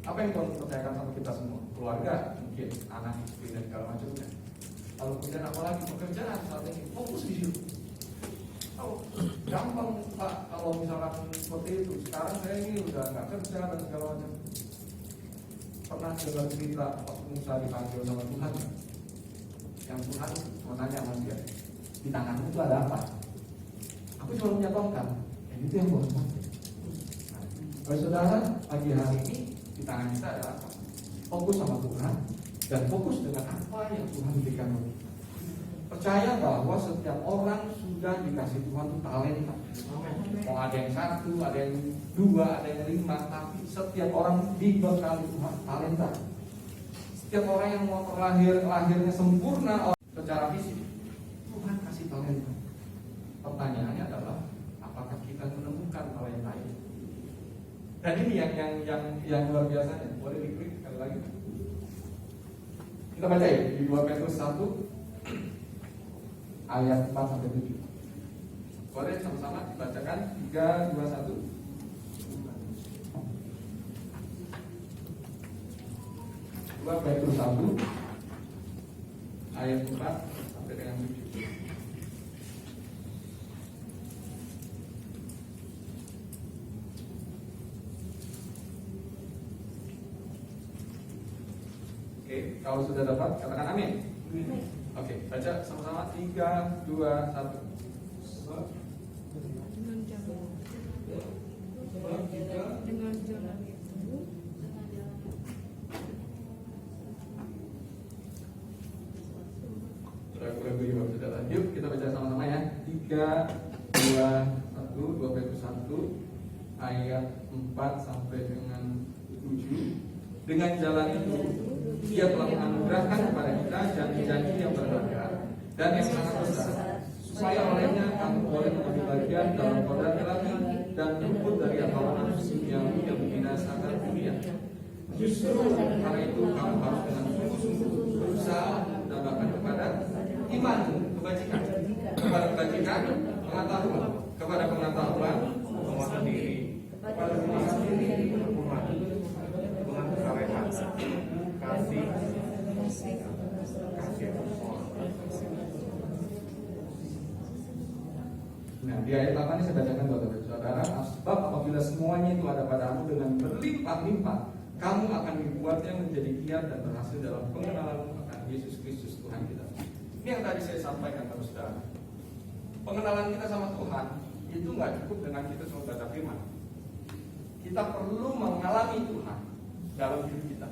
apa yang Tuhan percayakan sama kita semua, keluarga, mungkin anak, istri dan segala macamnya. Lalu kemudian apalagi pekerjaan saat ini, fokus di situ. Oh, gampang Pak kalau misalkan seperti itu. Sekarang saya ini udah nggak kerja dan segala macam. Pernah dengar cerita waktu Musa dipanggil sama Tuhan, yang Tuhan menanya sama dia, di tanganmu itu ada apa? Aku cuma punya tongkat, dan itu yang buat pakai. Nah, saudara, pagi hari ini di tangan kita ada apa? Fokus sama Tuhan dan fokus dengan apa yang Tuhan berikan. Percaya bahwa setiap orang sudah dikasih Tuhan itu talenta. Mau ada yang 1, ada yang 2, ada yang 5, tapi setiap orang dibekali Tuhan talenta. Setiap orang yang mau lahirnya sempurna secara fisik, Tuhan kasih talenta. Pertanyaannya adalah, apakah kita menemukan talenta itu? Dan ini yang luar biasa. Boleh diklik sekali lagi. Kita baca ya di 2 Petrus 1 ayat 4 sampai 7. Boleh sama-sama dibacakan 3, 2, 1. 2 Petrus 1 ayat 4 sampai dengan 7. Oke, kalau sudah dapat katakan amin. Oke, baca sama-sama 3, 2, 1. Dengan jalan itu Ragu-ragu juga sudah lanjut. Kita baca sama-sama ya. 3, 2, 1. 2 Petrus 1 ayat 4 sampai dengan 7. Dengan jalan itu Dia telah menganugerahkan kepada kita janji-janji yang berharga dan yang sangat besar, supaya olehnya kamu boleh mengambil bagian dalam kodrat ilahi dan luput dari apapun nafsu yang membinasakan dunia. Justru karena itu kamu harus dengan sungguh-sungguh berusaha menambahkan kepada iman kebajikan, kepada kebajikan pengetahuan, kepada pengetahuan penguasaan diri, kepada penguasaan diri kekuatan, dengan kesarehan, kasih. Nah, di ayat 8 ini saya bacakan buat saudara. Sebab apabila semuanya itu ada padamu dengan berlimpah-limpah, kamu akan dibuatnya menjadi giat dan berhasil dalam pengenalan akan Yesus Kristus Tuhan kita. Ini yang tadi saya sampaikan kepada saudara. Pengenalan kita sama Tuhan itu nggak cukup dengan kita cuma baca firman. Kita perlu mengalami Tuhan dalam hidup kita.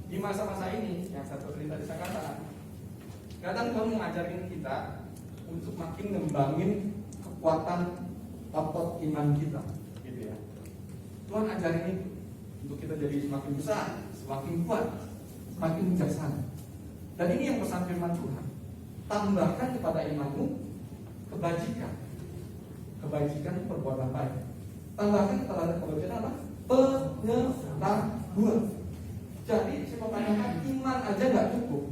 Di masa-masa ini yang satu cerita saya katakan, kadang Tuhan mengajarin kita untuk makin ngembangin kekuatan otot iman kita, gitu ya. Tuhan ajarin itu untuk kita jadi semakin besar, semakin kuat, semakin bijaksana. Dan ini yang pesan firman Tuhan. Tambahkan kepada imanmu kebajikan. Kebajikan itu perbuatan baik. Tambahkan kepada kebajikan apa? Pengetahuan. Jadi saya mau katakan iman aja nggak cukup,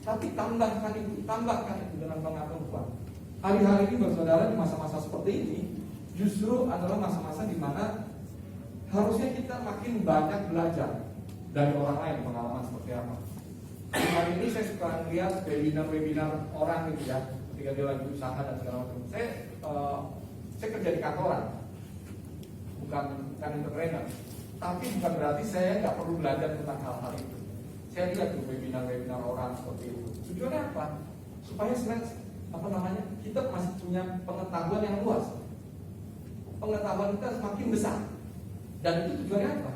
tapi tambahkan itu dengan pengetahuan. Hari-hari ini bersaudara di masa-masa seperti ini justru adalah masa-masa di mana harusnya kita makin banyak belajar dari orang lain pengalaman seperti apa. Hari ini saya suka lihat webinar orang gitu ya, ketika dia lagi usaha dan segala macam. Saya kerja di kantoran, bukan entrepreneur. Tapi bukan berarti saya nggak perlu belajar tentang hal-hal itu. Saya lihat tuh webinar orang seperti itu. Tujuannya apa? Supaya kita masih punya pengetahuan yang luas. Pengetahuan kita semakin besar. Dan itu tujuannya apa?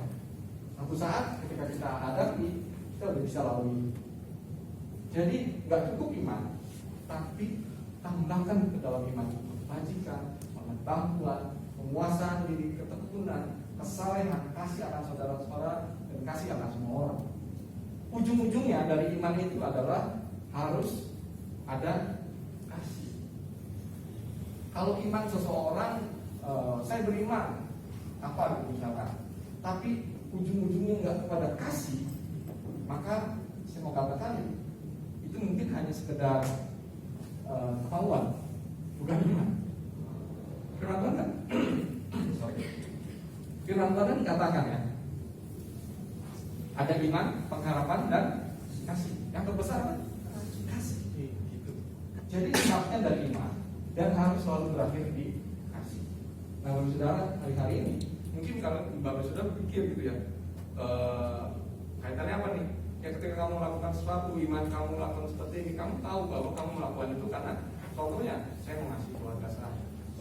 Suatu saat ketika kita hadapi, kita udah bisa lalui. Jadi nggak cukup iman, tapi tambahkan ke dalam iman kebajikan, pengetahuan, penguasaan diri, ketekunan, kesalehan, kasih akan saudara-saudara, dan kasih akan semua orang. Ujung-ujungnya dari iman itu adalah harus ada kasih. Kalau iman seseorang, saya beriman apa gitu misalkan, tapi ujung-ujungnya nggak kepada kasih, maka saya mau katakan itu mungkin hanya sekedar kemauan, bukan iman. Firman Tuhan kan? Firman Tuhan kan dikatakan ya, ada iman, pengharapan dan kasih. Yang terbesar kan? Kasih. Gitu. Jadi sebabnya dari iman dan harus selalu berakhir di kasih. Nah, Bapak Saudara, hari-hari ini mungkin kalau Bapak Saudara berpikir gitu ya, kaitannya apa nih? Ya ketika kamu melakukan sesuatu, iman kamu melakukan seperti ini, kamu tahu bahwa kamu melakukan itu karena contohnya, saya mengasihi keluarga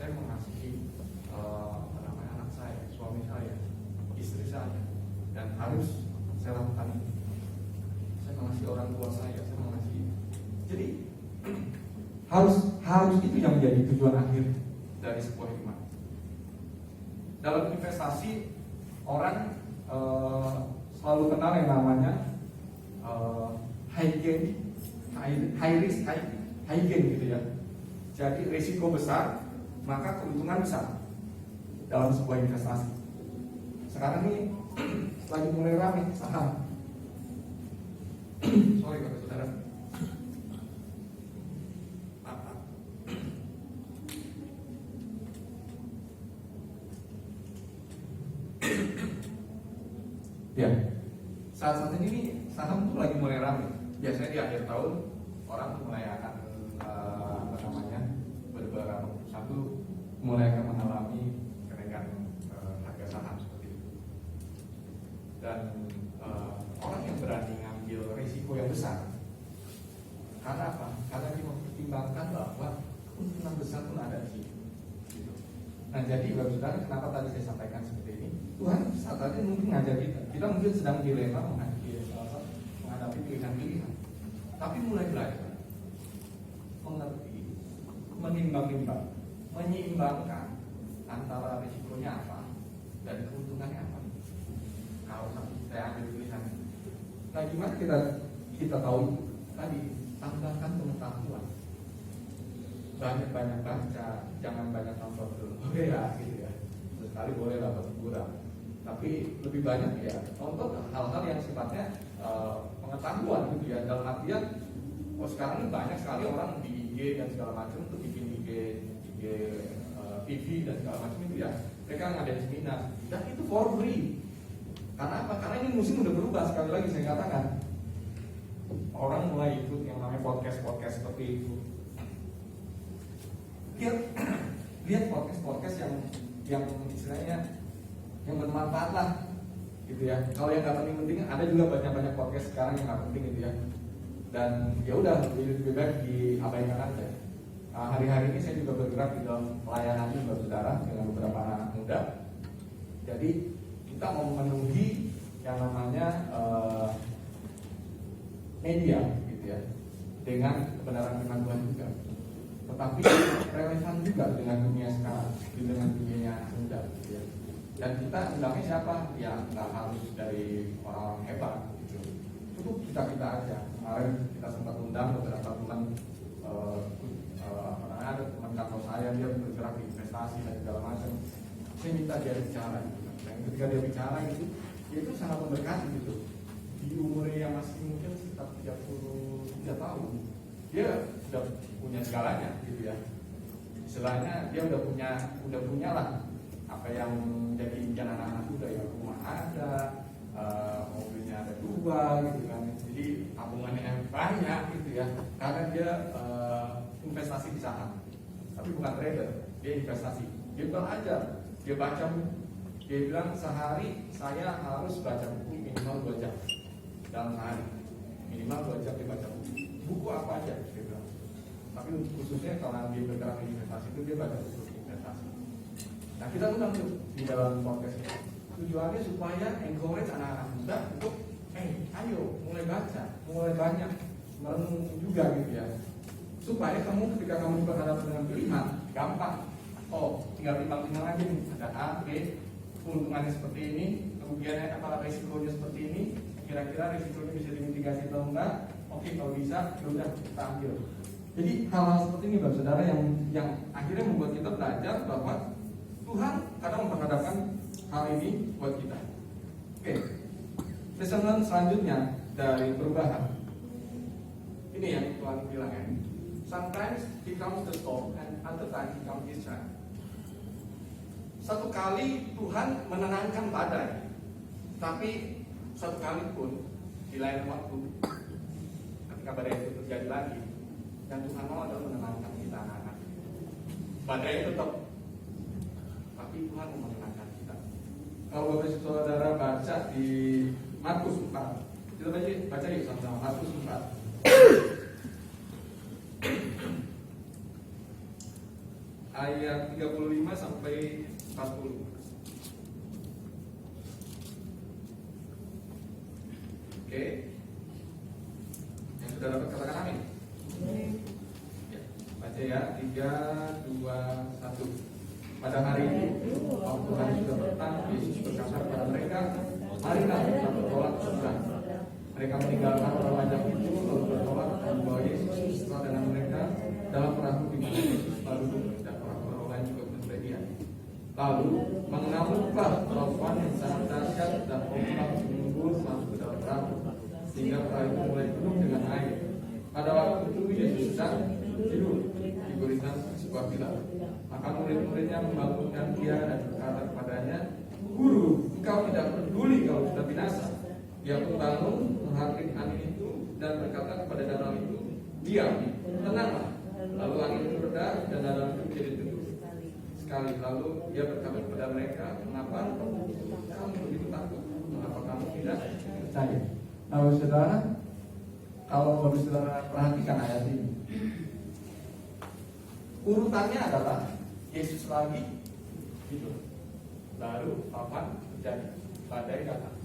saya mengasihi anak saya, suami saya, istri saya, dan harus saya lakukan itu. Saya mengasihi orang tua saya mengasihi. Jadi harus itu yang menjadi tujuan akhir dari sebuah iman. Dalam investasi, orang selalu kenal yang namanya high gain, high risk, high gain gitu ya. Jadi risiko besar, maka keuntungan besar dalam sebuah investasi. Sekarang ini lagi mulai ramai saham. Sorry Bapak Saudara. Ya, saat ini saham tuh lagi mulai ramai. Biasanya di akhir tahun orang mulai akan beberapa perusahaan tuh mulai akan mengalami kenaikan harga saham seperti itu. Dan orang yang berani ngambil risiko yang besar, karena apa? Karena dia mempertimbangkan bahwa keuntungan besar pun ada di situ. Gitu. Nah, jadi Bapak Saudara, kenapa tadi saya sampaikan seperti ini? Tuhan saat tadi mungkin ngajar kita mungkin sedang dilema menghadapi pilihan-pilihan, tapi mulai belajar mengerti, menimbang-nimbang, menyeimbangkan antara risikonya apa dan keuntungannya apa. Kalau saya ambil pilihan, nah gimana kita tahu tadi, tambahkan pengetahuan, banyak baca, jangan banyak nonton dulu, boleh ya gitu ya, sekali boleh lah buat hiburan, tapi lebih banyak ya nonton hal-hal yang sifatnya pengetahuan gitu ya, dalam artian sekarang ini banyak sekali orang di IG dan segala macam tuh bikin IG TV dan segala macam itu ya, mereka ngadain seminar dan itu for free. Karena apa? Karena ini musim udah berubah. Sekali lagi saya katakan, orang mulai ikut yang namanya podcast seperti itu. Lihat podcast yang istilahnya yang bermanfaat lah, gitu ya. Kalau yang nggak penting-penting, ada juga banyak podcast sekarang yang nggak penting gitu ya. Dan ya udah, lebih baik diabaikan aja. Hari-hari ini saya juga bergerak di dalam pelayanan Bapak Saudara dengan beberapa anak muda. Jadi kita mau memenuhi yang namanya media, gitu ya, dengan kebenaran firman Tuhan juga. Tetapi relevan juga dengan dunia sekarang, dengan dunia muda, gitu ya. Dan kita undangnya siapa? Ya nggak harus dari orang hebat, gitu. Cukup kita aja. Kemarin kita sempat undang beberapa teman, ada teman kantor saya, dia bergerak di investasi dan segala macam. Saya minta dia bicara, gitu. Dan ketika dia bicara itu sangat memberkati gitu. Di umurnya yang masih mungkin sekitar 33 tahun, dia sudah punya segalanya, gitu ya. Istilahnya dia udah punya lah apa yang jadi impian anak-anak muda ya, rumah ada, mobilnya ada 2 gitu kan, jadi tabungannya yang banyak gitu ya, karena dia investasi di saham, tapi bukan trader, dia investasi, dia belajar, dia baca buku, dia bilang sehari saya harus baca buku minimal 2 jam dalam sehari, minimal 2 jam dia baca buku apa aja dia bilang, tapi khususnya karena dia bergerak di investasi itu dia baca buku investasi. Nah kita undang tuh di dalam podcast ini. Tujuannya supaya encourage anak-anak muda untuk ayo mulai baca, mulai banyak merenung juga gitu ya. Supaya kamu ketika kamu berhadapan dengan pilihan gampang. Oh, tinggal timbang-timbang aja nih. Ada A, B, keuntungannya seperti ini, kerugiannya apa, resikonya seperti ini. Kira-kira resikonya bisa dimitigasi atau enggak? Oke, kalau bisa, ya udah kita ambil. Jadi hal-hal seperti ini Bapak Saudara yang akhirnya membuat kita belajar bahwa Tuhan kadang memperhadapkan hal ini buat kita. Oke, lesson selanjutnya dari perubahan. Ini yang Tuhan bilang ya. Sometimes he comes the storm and other time he comes his child. Satu kali Tuhan menenangkan badai, tapi satu kali pun di lain waktu ketika badai itu terjadi lagi, yang Tuhan mau adalah menenangkan kita anak-anak. Badai tetap, tapi Tuhan mau menenangkan kita. Kalau Bapak Saudara baca di Markus 4, kita baca yuk sama-sama Markus 4. Ayat 35 sampai 40. Oke. Yang sudah dapat katakan amin. Ya, baca ya 3, 2, 1. Pada hari itu, waktu hari sudah petang, Yesus berkata kepada mereka, marilah kita bertolak ke seberang. Mereka meninggalkan orang banyak itu lalu bertolak dan membawa Yesus bersama dengan mereka dalam perahu di mana Yesus lalu duduk dan orang-orang lain juga bersedia. Lalu mengamuklah perempuan yang sangat dahsyat dan ombak menimbun masuk ke dalam perahu sehingga perahu itu mulai penuh dengan air. Pada waktu itu Yesus sedang tidur di guritan sebuah pilar. Maka murid-muridnya membangunkan dia dan berkata kepadanya, Guru, engkau tidak peduli kalau kita binasa. Dia pun bangun, menghargai angin itu dan berkata kepada danau itu, diam, tenanglah. Lalu angin itu reda dan danau itu menjadi teduh sekali. Lalu dia berkata kepada mereka, mengapa kamu begitu takut? Mengapa kamu tidak percaya? Nah, saudara, kalau saudara perhatikan ayat ini, urutannya adalah Yesus lagi hidup, lalu apa terjadi? Badai datang.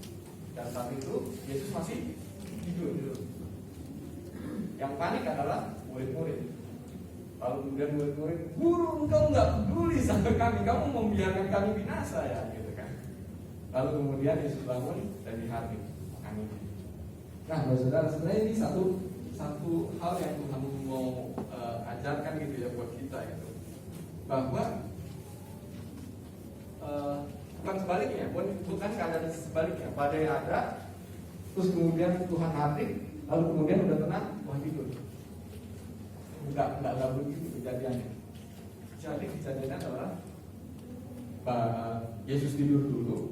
Dan saat itu Yesus masih tidur. Yang panik adalah murid-murid. Lalu kemudian murid-murid, Guru, engkau nggak peduli sama kami, kamu membiarkan kami binasa ya, gitu kan? Lalu kemudian Yesus bangun dan dihardik kami. Nah, saudara, sebenarnya ini satu hal yang Tuhan mau ajarkan gitu ya buat kita itu, bahwa bukan sebaliknya, bukan keadaan sebaliknya. Badai ada, terus kemudian Tuhan hardik, lalu kemudian udah tenang, Tuhan tidur. Enggak begitu kejadiannya. Jadi kejadiannya adalah Yesus tidur dulu,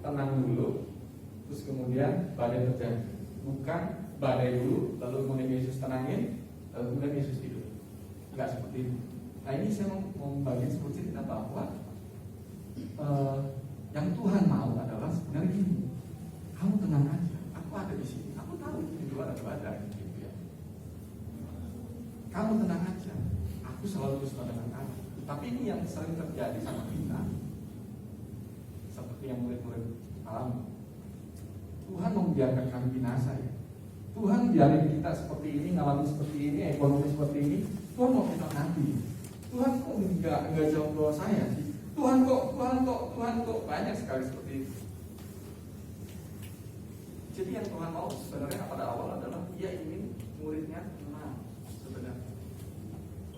tenang dulu, terus kemudian badai terjadi. Bukan badai dulu, lalu kemudian Yesus tenangin, lalu kemudian Yesus tidur. Enggak seperti itu. Nah, ini saya mau membagi seperti kita bahwa yang Tuhan mau adalah sebenarnya gini, kamu tenang aja, aku ada di sini, aku tahu di luar ada badai, gitu ya. Kamu tenang aja, aku selalu bersama dengan kamu. Tapi ini yang sering terjadi sama kita, seperti yang murid-murid alami. Tuhan membiarkan kami binasa ya. Tuhan biarin kita seperti ini, ngalami seperti ini, ekonomi seperti ini. Tuhan mau kita mati. Tuhan kok enggak jauh bawah saya sih. Tuhan kok banyak sekali seperti itu. Jadi yang Tuhan mau sebenarnya pada awal adalah Dia ingin muridnya tenang sebenarnya,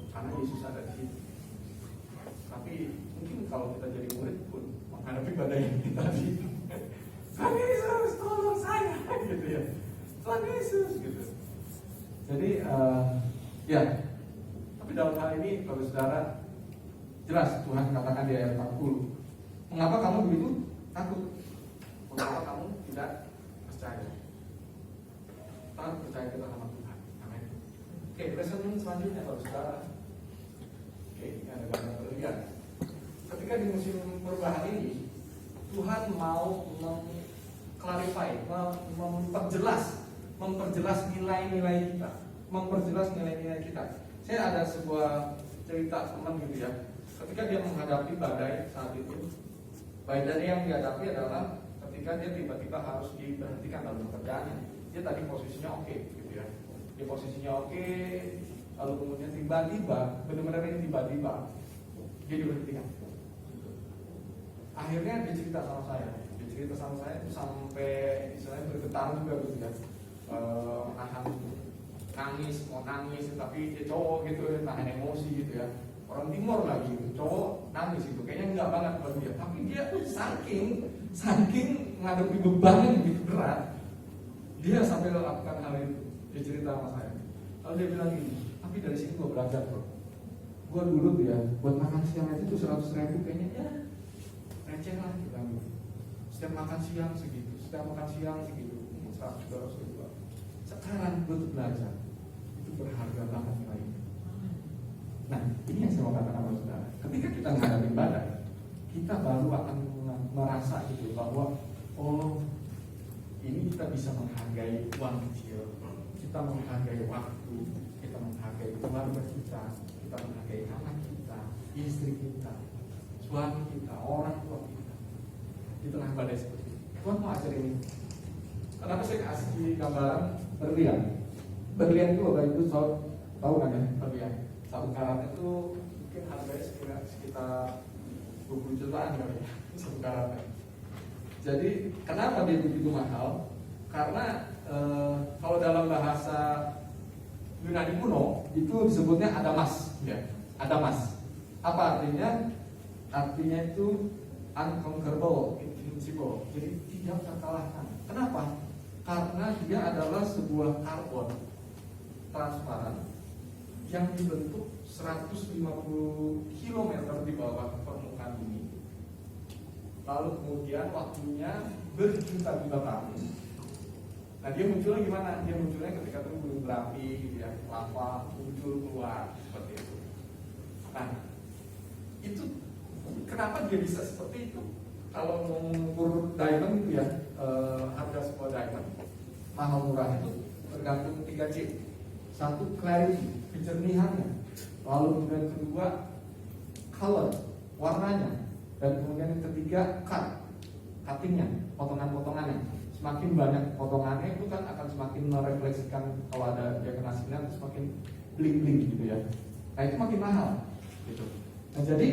karena Yesus ada di situ. Tapi mungkin kalau kita jadi murid pun menghadapi badai yang kita tadi, Tuhan Yesus tolong saya, gitu ya. Tuhan Yesus, gitu. Jadi ya. Tapi dalam hal ini, kalau saudara, jelas Tuhan katakan di ayat 40, mengapa kamu begitu takut? Mengapa kamu tidak percaya? Kita percaya kita sama Tuhan. Amin. Oke, lesson selanjutnya kalau saudara. Oke, ini ada gambar berlihat. Ketika di musim perubahan ini, Tuhan mau mengklarify, memperjelas nilai-nilai kita, memperjelas nilai-nilai kita. Saya ada sebuah cerita teman gitu ya. Ketika dia menghadapi badai saat itu, badai yang dihadapi adalah ketika dia tiba-tiba harus diberhentikan dalam pekerjaannya. Dia tadi posisinya oke, gitu ya. Dia posisinya oke, lalu kemudian tiba-tiba, benar-benar ini tiba-tiba dia diberhentikan. Akhirnya dia cerita sama saya itu sampai istilahnya bergetar juga gitu ya. Nahan nangis, mau nangis, tapi dia cowok gitu, nahan emosi gitu ya. Orang timur lagi gitu, cowok nangis itu kayaknya enggak banget buat dia, tapi dia saking menghadapi beban yang begitu berat, dia sampai melakukan hal itu. Dia cerita sama saya. Lalu dia bilang gini, tapi dari sini gue belajar bro. Gue dulu tuh ya, buat makan siang aja tuh 100.000 kayaknya ya receh lah kita gitu. Setiap makan siang segitu, 100-200 ribu. Sekarang gue tuh belajar, itu berharga banget nilainya. Nah, ini yang saya mau katakan sama saudara. Ketika kita menghadapi badai, kita baru akan merasa gitu bahwa oh, ini kita bisa menghargai uang kecil, kita menghargai waktu, kita menghargai keluarga kita menghargai anak kita, istri kita, suami kita, orang tua kita. Di tengah badai seperti ini, Tuhan mau ajar ini. Kenapa saya kasih gambaran berlian? Berlian itu Bapak Ibu tahu kan ya, berlian. Satu karat itu mungkin harganya sekitar 20 jutaan kali ya, satu karatnya. Jadi kenapa dia begitu mahal? Karena kalau dalam bahasa Yunani kuno itu disebutnya adamas, ya, adamas. Apa artinya? Artinya itu unconquerable, invincible. Jadi tidak terkalahkan. Kenapa? Karena dia adalah sebuah karbon transparan yang dibentuk 150 km di bawah permukaan bumi. Lalu kemudian waktunya berjuta-juta tahun. Nah, dia munculnya gimana? Dia munculnya ketika itu gunung berapi, gitu ya, lava muncul keluar seperti itu. Nah, itu kenapa dia bisa seperti itu? Kalau mau mengukur diamond itu ya, harga sebuah diamond mahal murah itu tergantung 3 C. Satu, clarity, kejernihannya. Lalu kemudian kedua, color, warnanya. Dan kemudian yang ketiga, cuttingnya, potongan-potongannya. Semakin banyak potongannya itu kan akan semakin merefleksikan, kalau ada dia kena sinar semakin bling-bling gitu ya. Nah itu makin mahal gitu. Nah jadi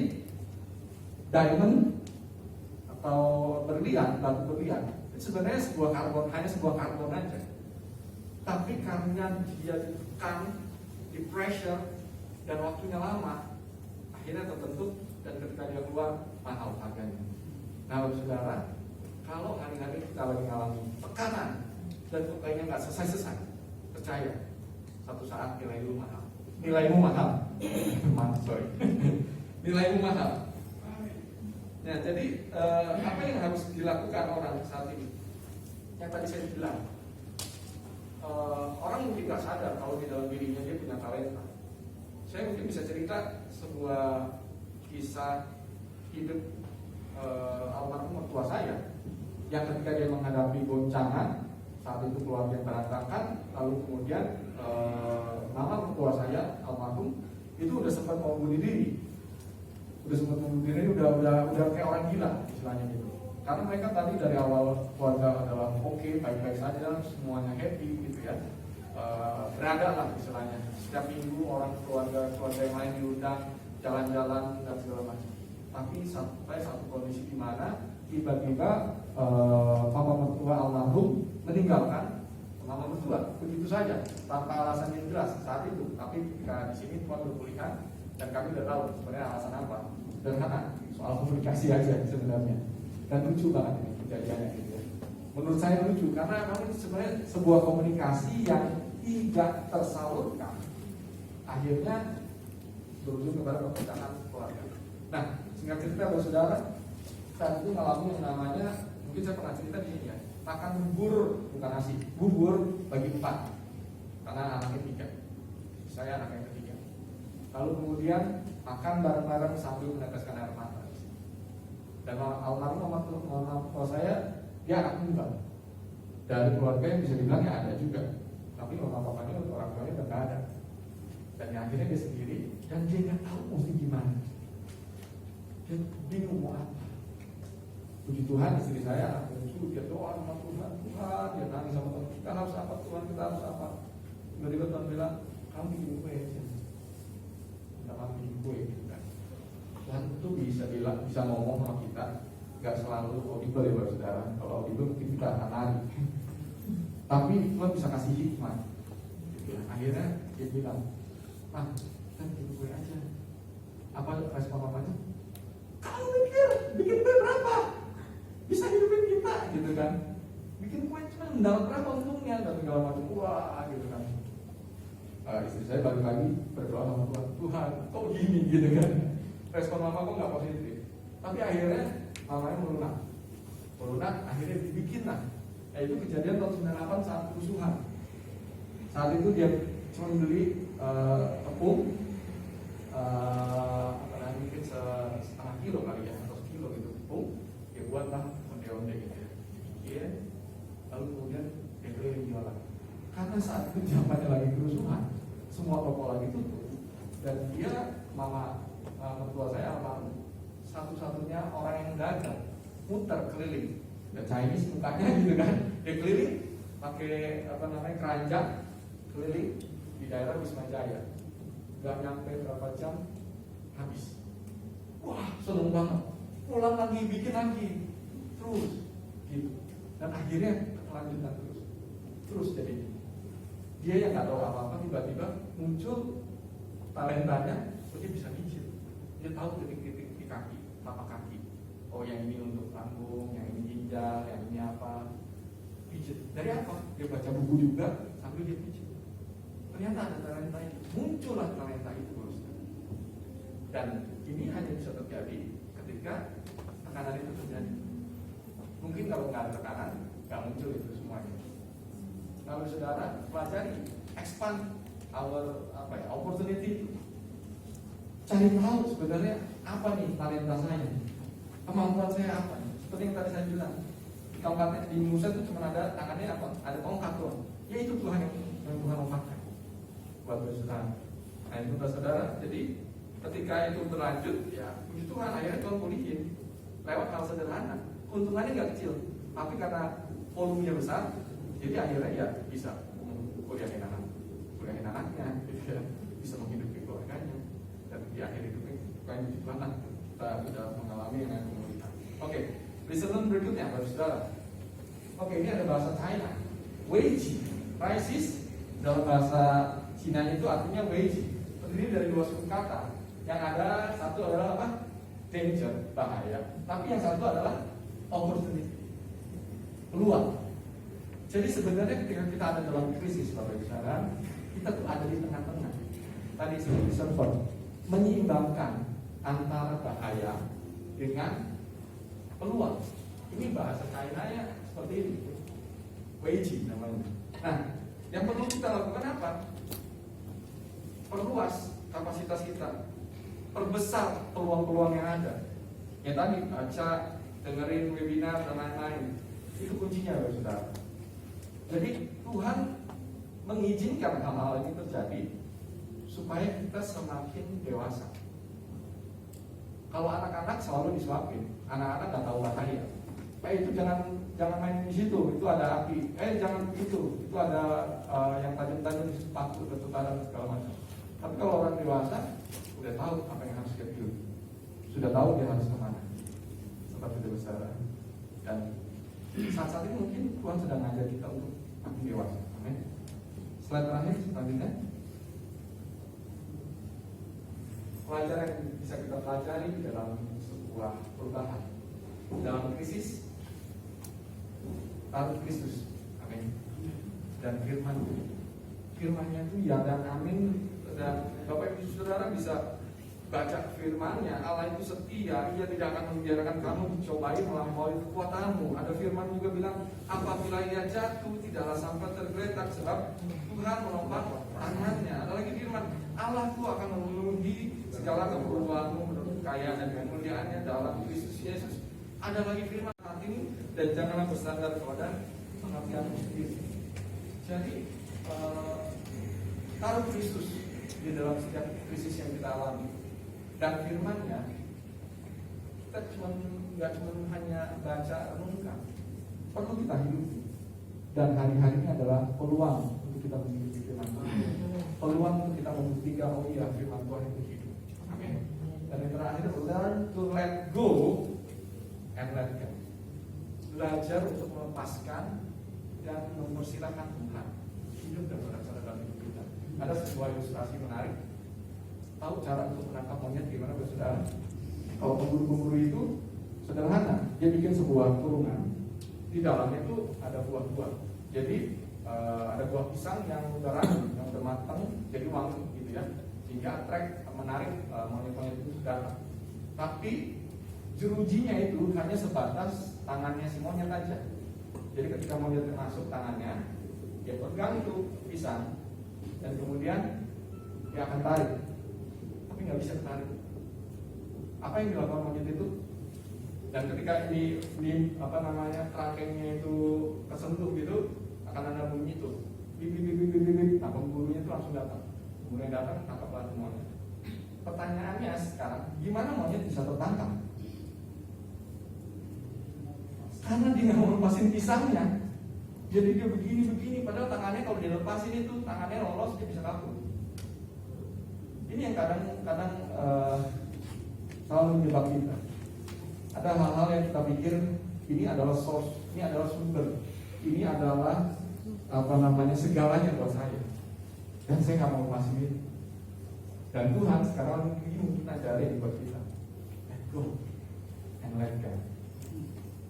diamond atau berlian, batu berlian itu sebenarnya sebuah karbon, hanya sebuah karbon aja. Tapi karena dia ditekan, di pressure dan waktunya lama, akhirnya terbentuk dan ketika dia keluar mahal harganya. Nah saudara, kalau hari-hari kita lagi mengalami tekanan dan kayaknya nggak selesai-selesai, percaya satu saat nilaimu mahal. Nilaimu mahal. Sorry. Nilaimu mahal. Nah, jadi apa yang harus dilakukan orang saat ini? Yang tadi saya bilang, orang mungkin nggak sadar kalau di dalam dirinya dia punya talenta. Saya mungkin bisa cerita sebuah kisah hidup almarhum mertua saya, yang ketika dia menghadapi goncangan saat itu keluarga yang berantakan, lalu kemudian mama mertua saya almarhum itu udah sempat mau bunuh diri, udah kayak orang gila istilahnya gitu. Karena mereka tadi dari awal keluarga adalah oke, baik-baik saja, semuanya happy gitu ya, berada lah istilahnya. Setiap minggu orang keluarga yang lain diundang jalan-jalan dan segala macam. Tapi sampai satu kondisi di mana tiba-tiba papa mertua almarhum meninggalkan mama mertua begitu saja tanpa alasan yang jelas saat itu. Tapi ketika di sini Tuhan berpulihkan dan kami udah tahu sebenarnya alasan apa. Sederhana, soal komunikasi aja sebenarnya. Dan lucu banget ini kejadiannya gitu ya. Menurut saya lucu karena kami sebenarnya sebuah komunikasi yang tidak tersalurkan akhirnya berujung kepada perpecahan keluarga. Nah, singkat cerita buat saudara, saat itu mengalami yang namanya, mungkin saya pernah cerita di sini ya, makan bubur, bukan nasi, bubur bagi 4 karena anaknya 3, saya anak yang ketiga. Lalu kemudian makan bareng-bareng sambil meneteskan air mata. Dan almarhum mama saya, dia anak tunggal dari keluarga yang bisa dibilang ya ada juga, tapi mama papanya orang tuanya udah gak ada. Dan akhirnya dia sendiri dan dia nggak tahu mesti gimana. Dia bingung mau apa. Puji Tuhan istri saya anak bungsu, dia doa sama Tuhan, dia nangis sama Tuhan, kita harus apa Tuhan, kita harus apa. Tiba-tiba Tuhan bilang, kamu bikin kue aja. Kamu bikin kue gitu kan. Tuhan itu bisa ngomong sama kita, nggak selalu audible ya saudara. Kalau audible mungkin kita akan lari. Tapi Tuhan bisa kasih hikmah. Gitu. Akhirnya dia bilang, "Pak, kita bikin kue aja." Apa respon papanya? Kamu pikir bikin kue berapa? Bisa hidupin kita gitu kan. Bikin kue cuma mendapat berapa untungnya dan segala macam, wah gitu kan. Istri saya pagi-pagi berdoa sama Tuhan, Tuhan kok begini gitu kan. Respon mama kok nggak positif. Tapi akhirnya mamanya melunak, akhirnya dibikin lah. Itu kejadian tahun 98 saat kerusuhan. Saat itu dia cuma beli tepung mungkin setengah kilo kali ya, atau sekilo gitu tepung, dia buatlah onde-onde gitu ya. Iya, lalu kemudian dia keliling jualan. Karena saat itu zamannya lagi kerusuhan, semua toko lagi tutup, dan dia mertua saya satu-satunya orang yang dagang muter keliling. Dan Chinese mukanya gitu kan, dia keliling pakai keranjang keliling di daerah Wisma Jaya. Gak nyampe berapa jam habis. Wah, seneng banget. Pulang lagi, bikin lagi, terus gitu. Dan akhirnya kelanjutan terus jadi. Dia yang nggak tahu apa-apa tiba-tiba muncul talentanya, dia bisa mijit. Dia tahu titik-titik di kaki, tapak kaki. Oh, yang ini untuk lambung, yang ini ginjal, yang ini apa. Pijit. Dari apa? Dia baca buku juga sambil dia pijit. Ternyata ada talenta itu. Muncullah talenta itu, bos. Dan ini hanya bisa terjadi ketika tekanan itu terjadi. Mungkin kalau nggak ada tekanan, nggak muncul itu semuanya. Lalu saudara pelajari, expand our opportunity itu. Cari tahu sebenarnya apa nih talenta saya, kemampuan saya apa nih. Seperti yang tadi saya bilang, tongkatnya di Musa itu cuma ada tangannya apa? Ada tongkat doang. Ya itu Tuhan yang Tuhan mau pakai buat bersaudara. Nah itu saudara. Jadi ketika itu berlanjut, ya puji Tuhan akhirnya Tuhan pulihin lewat hal sederhana. Keuntungannya nggak kecil, tapi karena volumenya besar, jadi akhirnya ya bisa kuliahin anaknya, gitu ya. Bisa menghidupi keluarganya, dan di akhir hidupnya bukan di mana kita sudah mengalami yang kemuliaan. Oke, listener berikutnya, saudara. Oke, ini ada bahasa China, Weiji, crisis dalam bahasa Cina itu artinya Weiji, terdiri dari dua suku kata. Yang ada satu adalah apa? Danger, bahaya. Tapi yang satu adalah opportunity, peluang. Jadi sebenarnya ketika kita ada dalam krisis, Bapak Ibu Saudara, kita tuh ada di tengah-tengah. Tadi seperti server menyeimbangkan antara bahaya dengan peluang. Ini bahasa China-nya seperti ini, Weiji namanya. Nah, yang perlu kita lakukan apa? Perluas kapasitas kita, perbesar peluang-peluang yang ada. Ya tadi baca, dengerin webinar dan lain-lain. Itu kuncinya, saudara. Jadi Tuhan mengizinkan hal-hal ini terjadi supaya kita semakin dewasa. Kalau anak-anak selalu disuapin, anak-anak nggak tahu bahaya. Itu jangan main di situ, itu ada api. Jangan begitu, itu ada yang tajam-tajam di sepatu, bertutaran segala macam. Tapi kalau orang dewasa udah tahu apa yang harus dia pilih, sudah tahu dia harus kemana. Seperti itu saudara. Dan saat-saat ini mungkin Tuhan sedang ngajak kita untuk makin dewasa. Amin. Slide terakhir selanjutnya. Pelajaran yang bisa kita pelajari dalam sebuah perubahan, dalam krisis, taruh Kristus, amin. Dan firman-Nya itu ya dan amin. Dan Bapak Ibu Saudara bisa baca firman-Nya. Allah itu setia, Ia tidak akan membiarkan kamu dicobai melampaui kekuatanmu. Ada firman juga bilang, apabila ia jatuh tidaklah sampai tergeletak sebab Tuhan menopang tangannya. Ada lagi firman, Allah itu akan memenuhi segala keperluanmu menurut kekayaan dan kemuliaannya dalam Kristus Yesus. Ada lagi firman hatimu dan janganlah bersandar kepada pengertianmu sendiri. Jadi taruh Kristus di dalam setiap krisis yang kita alami. Dan firman-Nya kita nggak cuma hanya baca renungkan, perlu kita hidupi. Dan hari-hari ini adalah peluang untuk kita menghidupi firman Tuhan, peluang untuk kita membuktikan oh iya firman Tuhan itu hidup. Amin. Dan yang terakhir, learn to let go and let go. Belajar untuk melepaskan dan mempersilahkan Tuhan hidup dan berbicara dalam hidup kita. Ada sebuah ilustrasi menarik. Tahu cara untuk menangkap monyet gimana, saudara? Kalau pemburu-pemburu itu sederhana, dia bikin sebuah kurungan, di dalamnya itu ada buah-buah. Jadi ada buah pisang yang udah matang, jadi wangi gitu ya, sehingga menarik monyet-monyet itu datang. Tapi jerujinya itu hanya sebatas tangannya si monyet aja. Jadi ketika monyet masuk tangannya, dia pegang itu pisang dan kemudian dia akan tarik, tapi nggak bisa tarik. Apa yang dilakukan monyet itu? Dan ketika di trakenya itu kesentuh gitu, akan ada bunyi itu, bip. Nah, pemburunya itu langsung datang. Kemudian datang tangkaplah semuanya. Pertanyaannya sekarang, gimana monyet bisa tertangkap? Karena dia nggak mau lepasin pisangnya. Jadi dia begini, padahal tangannya kalau dilepasin itu tangannya lolos, dia bisa kabur. Ini yang kadang selalu menjebak kita. Ada hal-hal yang kita pikir ini adalah source, ini adalah sumber, ini adalah segalanya buat saya. Dan saya nggak mau lepasin itu. Dan Tuhan sekarang ini mungkin ajarin buat kita. Let go and let go.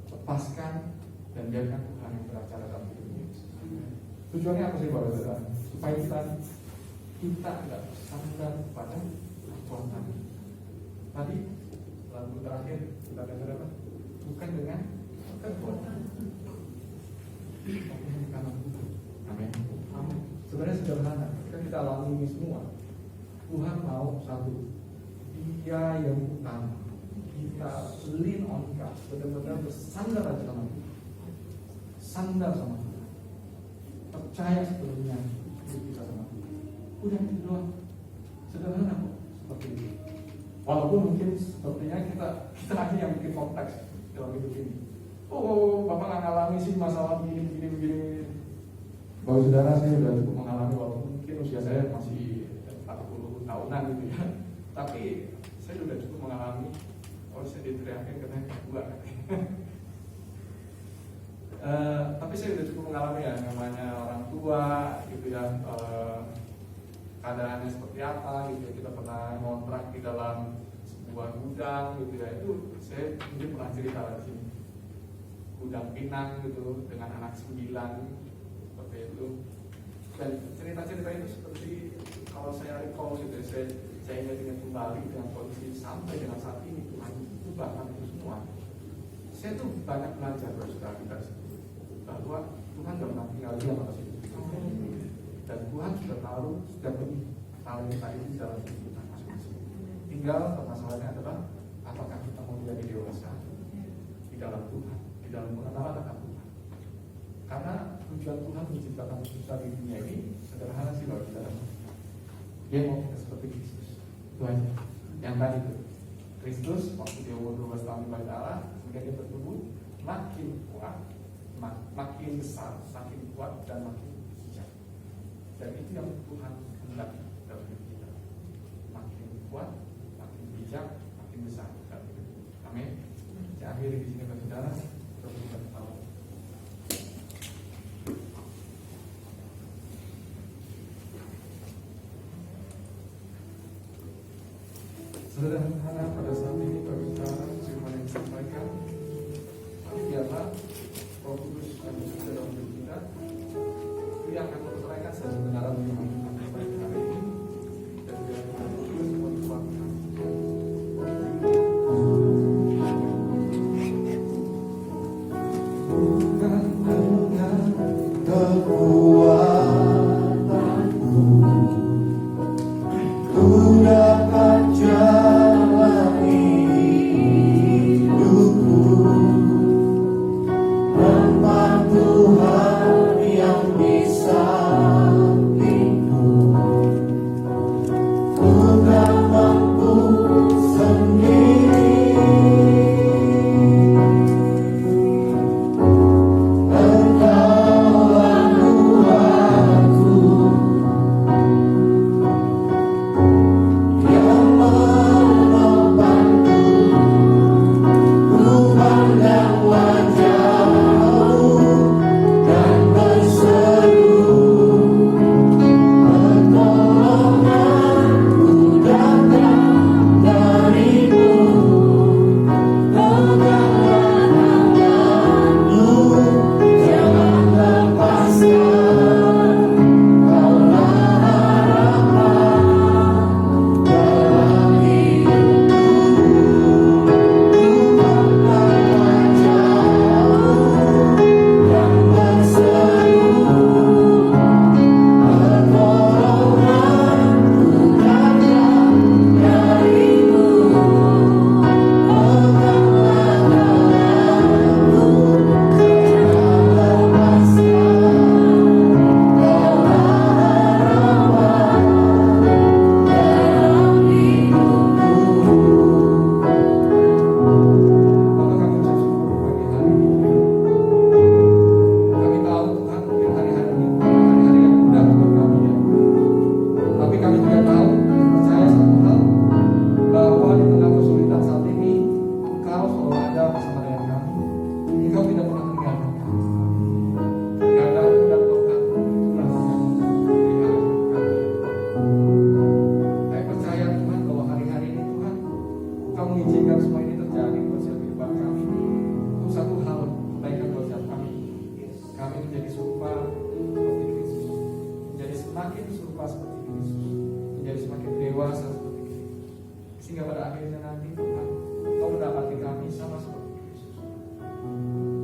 Lepaskan dan biarkan Tuhan yang beracara dalam hidup ini. Tujuannya apa sih Bapak Saudara? Supaya kita tidak bersandar pada kekuatan. Tadi lagu terakhir kita dengar apa? Bukan dengan kekuatan, tapi hanya karena Tuhan. Amin. Sebenarnya sederhana. Ketika kita alami ini semua, Tuhan mau satu, Dia yang utama. Kita lean on God, benar-benar bersandar aja sama Tuhan. Sandar sama Tuhan. Percaya sepenuhnya hidup kita sama Tuhan. Udah itu doang. Sederhana kok seperti itu. Walaupun mungkin sepertinya kita aja yang bikin kompleks dalam hidup ini. Oh, Bapak nggak ngalami sih masalah begini. Bapak Saudara, saya sudah cukup mengalami, walaupun mungkin usia saya masih 40 tahunan gitu ya. Tapi saya sudah cukup mengalami. Oh, saya diteriakin katanya kedua. Tapi saya sudah cukup mengalami ya, namanya orang tua gitu ya, keadaannya seperti apa gitu ya. Kita pernah ngontrak di dalam sebuah gudang gitu ya, itu saya mungkin pernah cerita di sini, gudang Pinang gitu dengan anak 9 seperti itu. Dan cerita-cerita itu seperti kalau saya recall gitu ya, saya ingat kembali dengan kondisi sampai dengan saat ini Tuhan itu bahkan itu semua. Saya tuh banyak belajar dari situ bahwa Tuhan gak pernah tinggal diam atas itu. Dan Tuhan sudah tahu setiap talenta ini dalam hidup kita masing-masing. Tinggal permasalahannya adalah apakah kita mau menjadi dewasa di dalam Tuhan, di dalam mengenal akan Tuhan. Karena tujuan Tuhan menciptakan manusia di dunia ini sederhana sih kalau kita. Dia mau kita seperti Kristus. Itu aja. Yang tadi itu Kristus waktu dia umur 12 tahun di bait Allah, kemudian dia bertumbuh makin kuat, makin besar, makin kuat dan makin bijak. Dan itu yang Tuhan kehendaki dalam hidup kita. Makin kuat, makin bijak, makin besar dalam hidup kita. Amin. Saya akhiri di sini Saudara. Terus kita tahu. Sederhana pada saat ini bagi kita firman yang disampaikan, biarlah Roh Kudus yang bekerja dalam hidup kita, Dia akan mengusahakan kebenaran firman Tuhan pada hari ini, dan biarlah Roh Kudus menguatkan. Bukan dengan kekuatanku ku dapat jalani hidupku tanpa Tuhan yang bisa serupa seperti Yesus, menjadi semakin dewasa seperti Yesus, sehingga pada akhirnya nanti Tuhan Kau mendapati kami sama seperti Yesus.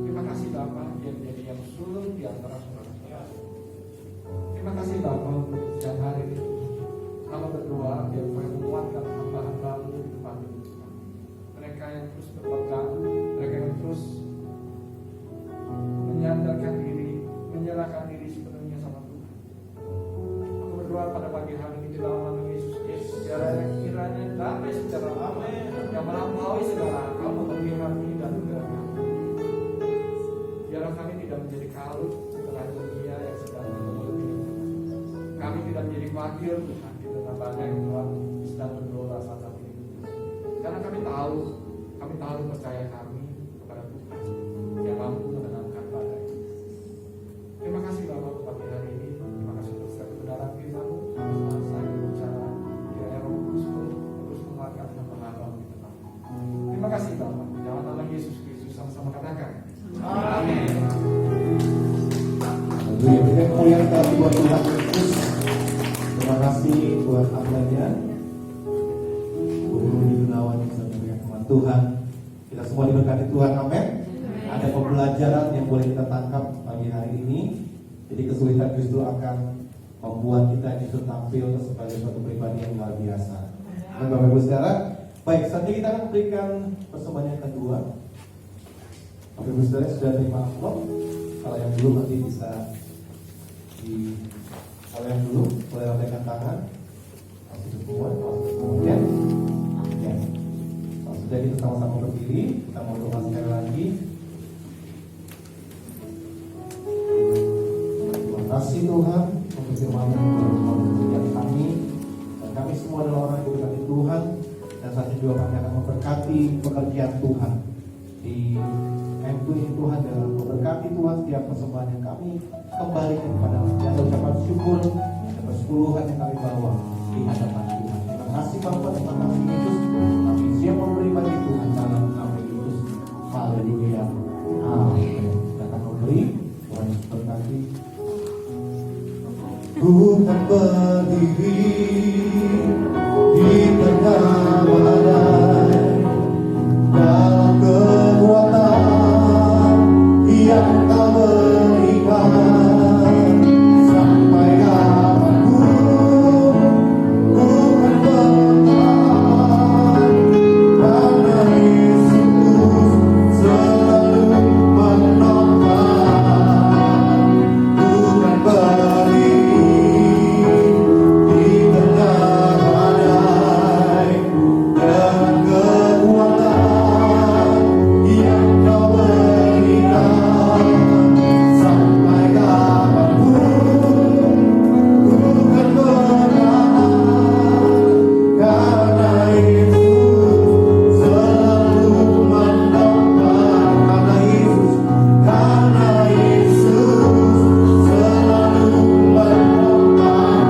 Terima kasih Bapa, biar menjadi yang sulung di antara saudara-saudara. Terima kasih Bapa untuk siang hari ini. Kami berdoa biar Kau menguatkan hamba-hamba-Mu di depan Tuhan. Mereka yang terus berpegang, mereka yang terus menyandarkan diri, menyerahkan diri sepenuhnya sama Tuhan. Aku berdoa pada pagi hari ini di dalam nama Yesus Kristus, kiranya damai secara amin yang melampaui segala akal memenuhi hati dan pikiran kami. Biarlah kami tidak menjadi kalut di tengah dunia yang sedang memenuhi. Kami tidak menjadi wakil Tuhan di tengah badai yang Tuhan sedang berdoa saat ini. Karena kami tahu percaya kami kepada Tuhan yang mampu menenangkan badai. Terima kasih Bapa untuk pagi hari ini. Terima kasih untuk setiap kebenaran firman-Mu. Saat saya berbicara, kiranya Roh Kudus-Mu terus menguatkan hamba-hamba-Mu di tengah. Terima kasih Bapa. Dalam nama Yesus Kristus sama-sama katakan. Amin. Haleluya. Berikan kemuliaan kasih buat Tuhan Yesus. Terima kasih buat amalnya. Guru di Gunawan yang sudah memberikan firman Tuhan. Kita semua diberkati Tuhan. Amin. Ada pembelajaran yang boleh kita tangkap pagi hari ini. Jadi kesulitan justru akan membuat kita justru tampil sebagai suatu pribadi yang luar biasa. Bapak Ibu Saudara, baik, saat ini kita akan berikan persembahan yang kedua. Bapak Ibu Saudara sudah terima amplop. Kalau yang dulu nanti bisa kalau yang dulu boleh lambaikan tangan. Masih semua, kemudian ya. Sudah kita sama-sama berdiri, kita mau doa sekali lagi. Terima kasih Tuhan untuk firman-Mu yang telah kami, dan kami semua adalah orang yang diberkati Tuhan, dan saat ini juga kami akan memberkati pekerjaan Tuhan di M2 ini Tuhan, dan memberkati Tuhan setiap persembahan yang kami kembalikan kepada dan ucapan syukur dan persepuluhan yang kami bawa di hadapan Tuhan. Terima kasih Bapa, terima kasih Yesus. Kami siap memberi bagi Tuhan dalam nama Yesus. Haleluya. Amin. Kita akan memberi, Tuhan Yesus berkati. Bukan berdiri di tengah badai dalam kekuatan yang Kau berikan sampai kapanpun. Bukan bertahan karena Yesus selalu menopang. Bukan berdiri di tengah badai dengan kekuatan yang Kau berikan sampai kapanpun. Bukan bertahan karena Yesus selalu menopang. Karena Yesus selalu menopang.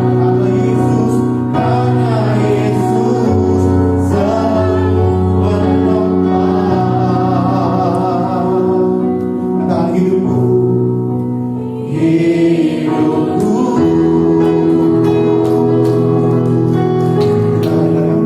Karena Yesus selalu menopang. Katakan hidupku. Hidupku. Kita katakan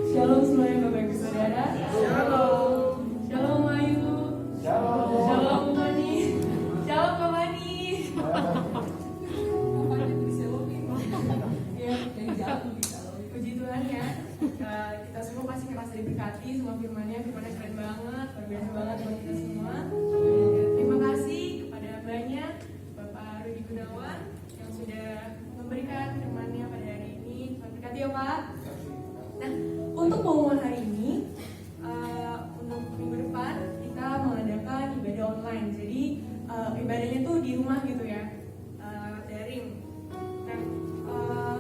Shalom semuanya Bapak Ibu Saudara. Shalom. Shalom Ayu. Shalom Mani. Shalom Kak Mani. Ya, dari jauh bisa loh. Puji Tuhan ya. Kita semua pasti ngerasa diberkati semua firman-Nya keren banget, luar biasa banget buat kita semua. Terima kasih kepada banyak Bapak Rudi Gunawan yang sudah memberikan firman-Nya pada hari ini. Tuhan berkati ya Pak. Nah, untuk pengumuman hari ini, untuk minggu depan kita mengadakan ibadah online. Jadi ibadahnya tuh di rumah gitu ya, daring. Nah,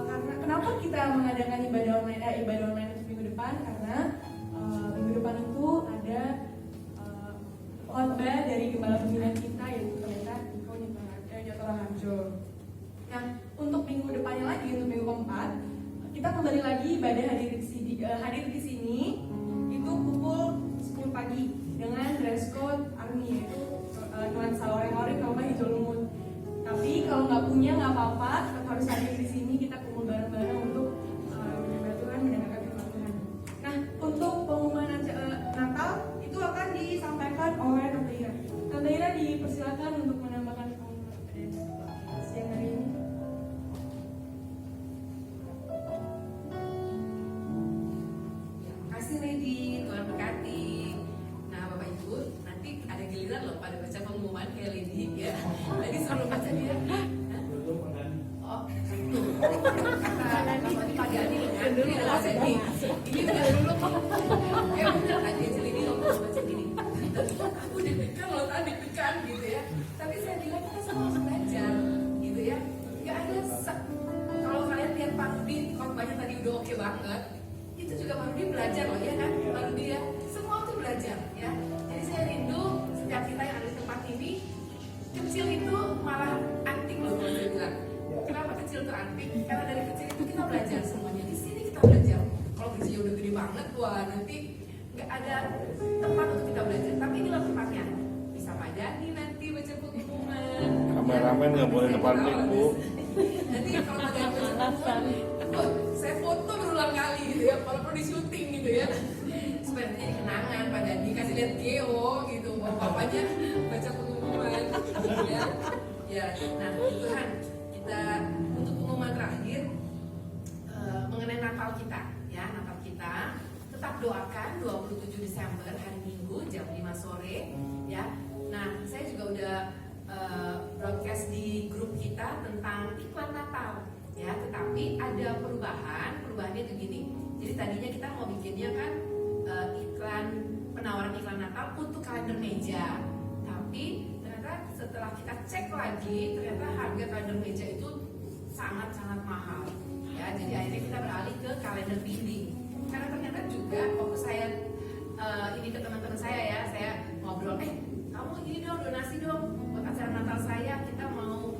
karena kenapa kita mengadakan ibadah online untuk minggu depan? Karena minggu depan itu ada khotbah dari Gembala Pembina kita yaitu Pendeta Niko Nyotora Harjo. Nah, untuk minggu depannya lagi, untuk minggu keempat, kita kembali lagi ibadah hadir di sini itu pukul 10 pagi dengan dress code army, yaitu nuansa oranye-oranye tambah hijau lumut. Tapi kalau nggak punya nggak apa-apa, tetap harus hadir di sini. Kita kumpul bareng-bareng untuk menyembah Tuhan, mendengarkan firman Tuhan. Nah, untuk pengumuman Natal itu akan disampaikan oleh Tante Ira. Tante Ira dipersilakan untuk menambahkan pengumuman pada siang hari ini. Makasih Lady, Tuhan berkati. Nah Bapak Ibu, nanti ada giliran loh pada baca pengumuman kayak Lady ya. Tadi suruh baca dia. Oh, kata Pak Gani kan, ini udah baca nih. Ini udah dulu. Bener tadi aja Lady ngomong baca gini. Aku deg-degan loh, tadi deg-degan gitu ya. Tapi saya bilang kita semua harus belajar gitu ya. Gak ada kalau kalian lihat Pak Rudi, khotbahnya tadi udah oke banget. Itu juga Pak Rudi belajar loh ya kan, Pak Rudi ya. Semua tuh belajar ya. Jadi saya rindu setiap kita yang ada di tempat ini, kecil itu malah antik loh kalau saya bilang. Kenapa kecil tuh antik? Karena dari kecil itu kita belajar semuanya. Di sini kita belajar. Kalau kecilnya udah gede banget, wah nanti nggak ada tempat untuk kita belajar. Tapi inilah tempatnya. Bisa Pak Dani nanti baca pengumuman. Kameramen nggak boleh depan mic, Bu. Nanti kalau Pak Dani baca pengumuman, saya foto berulang kali gitu ya, walaupun di syuting gitu ya. Supaya nanti jadi kenangan Pak Dani kasih lihat Geo gitu, bapaknya baca pengumuman gitu ya. Ya, nah Tuhan, kita untuk pengumuman terakhir mengenai Natal kita ya, Natal kita tetap doakan 27 Desember hari Minggu jam 5 sore ya. Nah, saya juga udah broadcast di grup kita tentang iklan Natal ya, tetapi ada perubahannya itu gini. Jadi tadinya kita mau bikinnya kan penawaran iklan Natal untuk kalender meja, tapi ternyata setelah kita cek lagi ternyata harga kalender meja itu sangat-sangat mahal ya. Jadi akhirnya kita beralih ke kalender dinding karena ternyata juga waktu saya ini ke teman-teman saya ya, saya ngobrol kamu ini dong donasi dong buat acara Natal saya, kita mau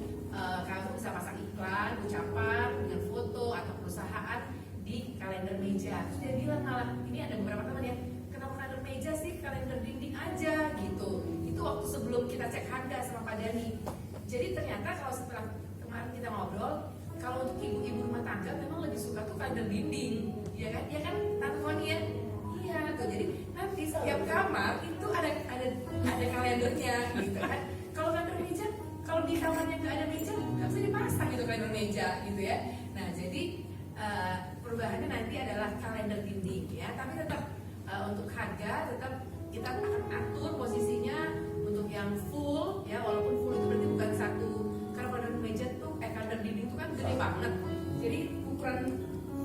kamu bisa pasang iklan ucapan dengan foto atau perusahaan di kalender meja. Terus dia bilang malah ini ada beberapa teman ya, kenapa kalender meja sih, kalender dinding aja gitu. Itu waktu sebelum kita cek harga sama Pak Dani. Jadi ternyata kalau setelah kemarin kita ngobrol, kalau untuk ibu-ibu rumah tangga memang lebih suka tuh kalender dinding, ya kan? Ya kan, Tante Foni ya? Iya tuh. Jadi nanti setiap kamar itu ada kalendernya gitu kan. Kalau kalender meja, kalau di kamarnya nggak ada meja, nggak bisa dipasang gitu kalender meja gitu ya. Nah jadi perubahannya nanti adalah kalender dinding ya, tapi tetap untuk harga tetap kita akan atur posisinya untuk yang full ya, walaupun full itu berarti bukan satu, karena kalender meja tuh kalender dinding itu kan gede banget. Jadi ukuran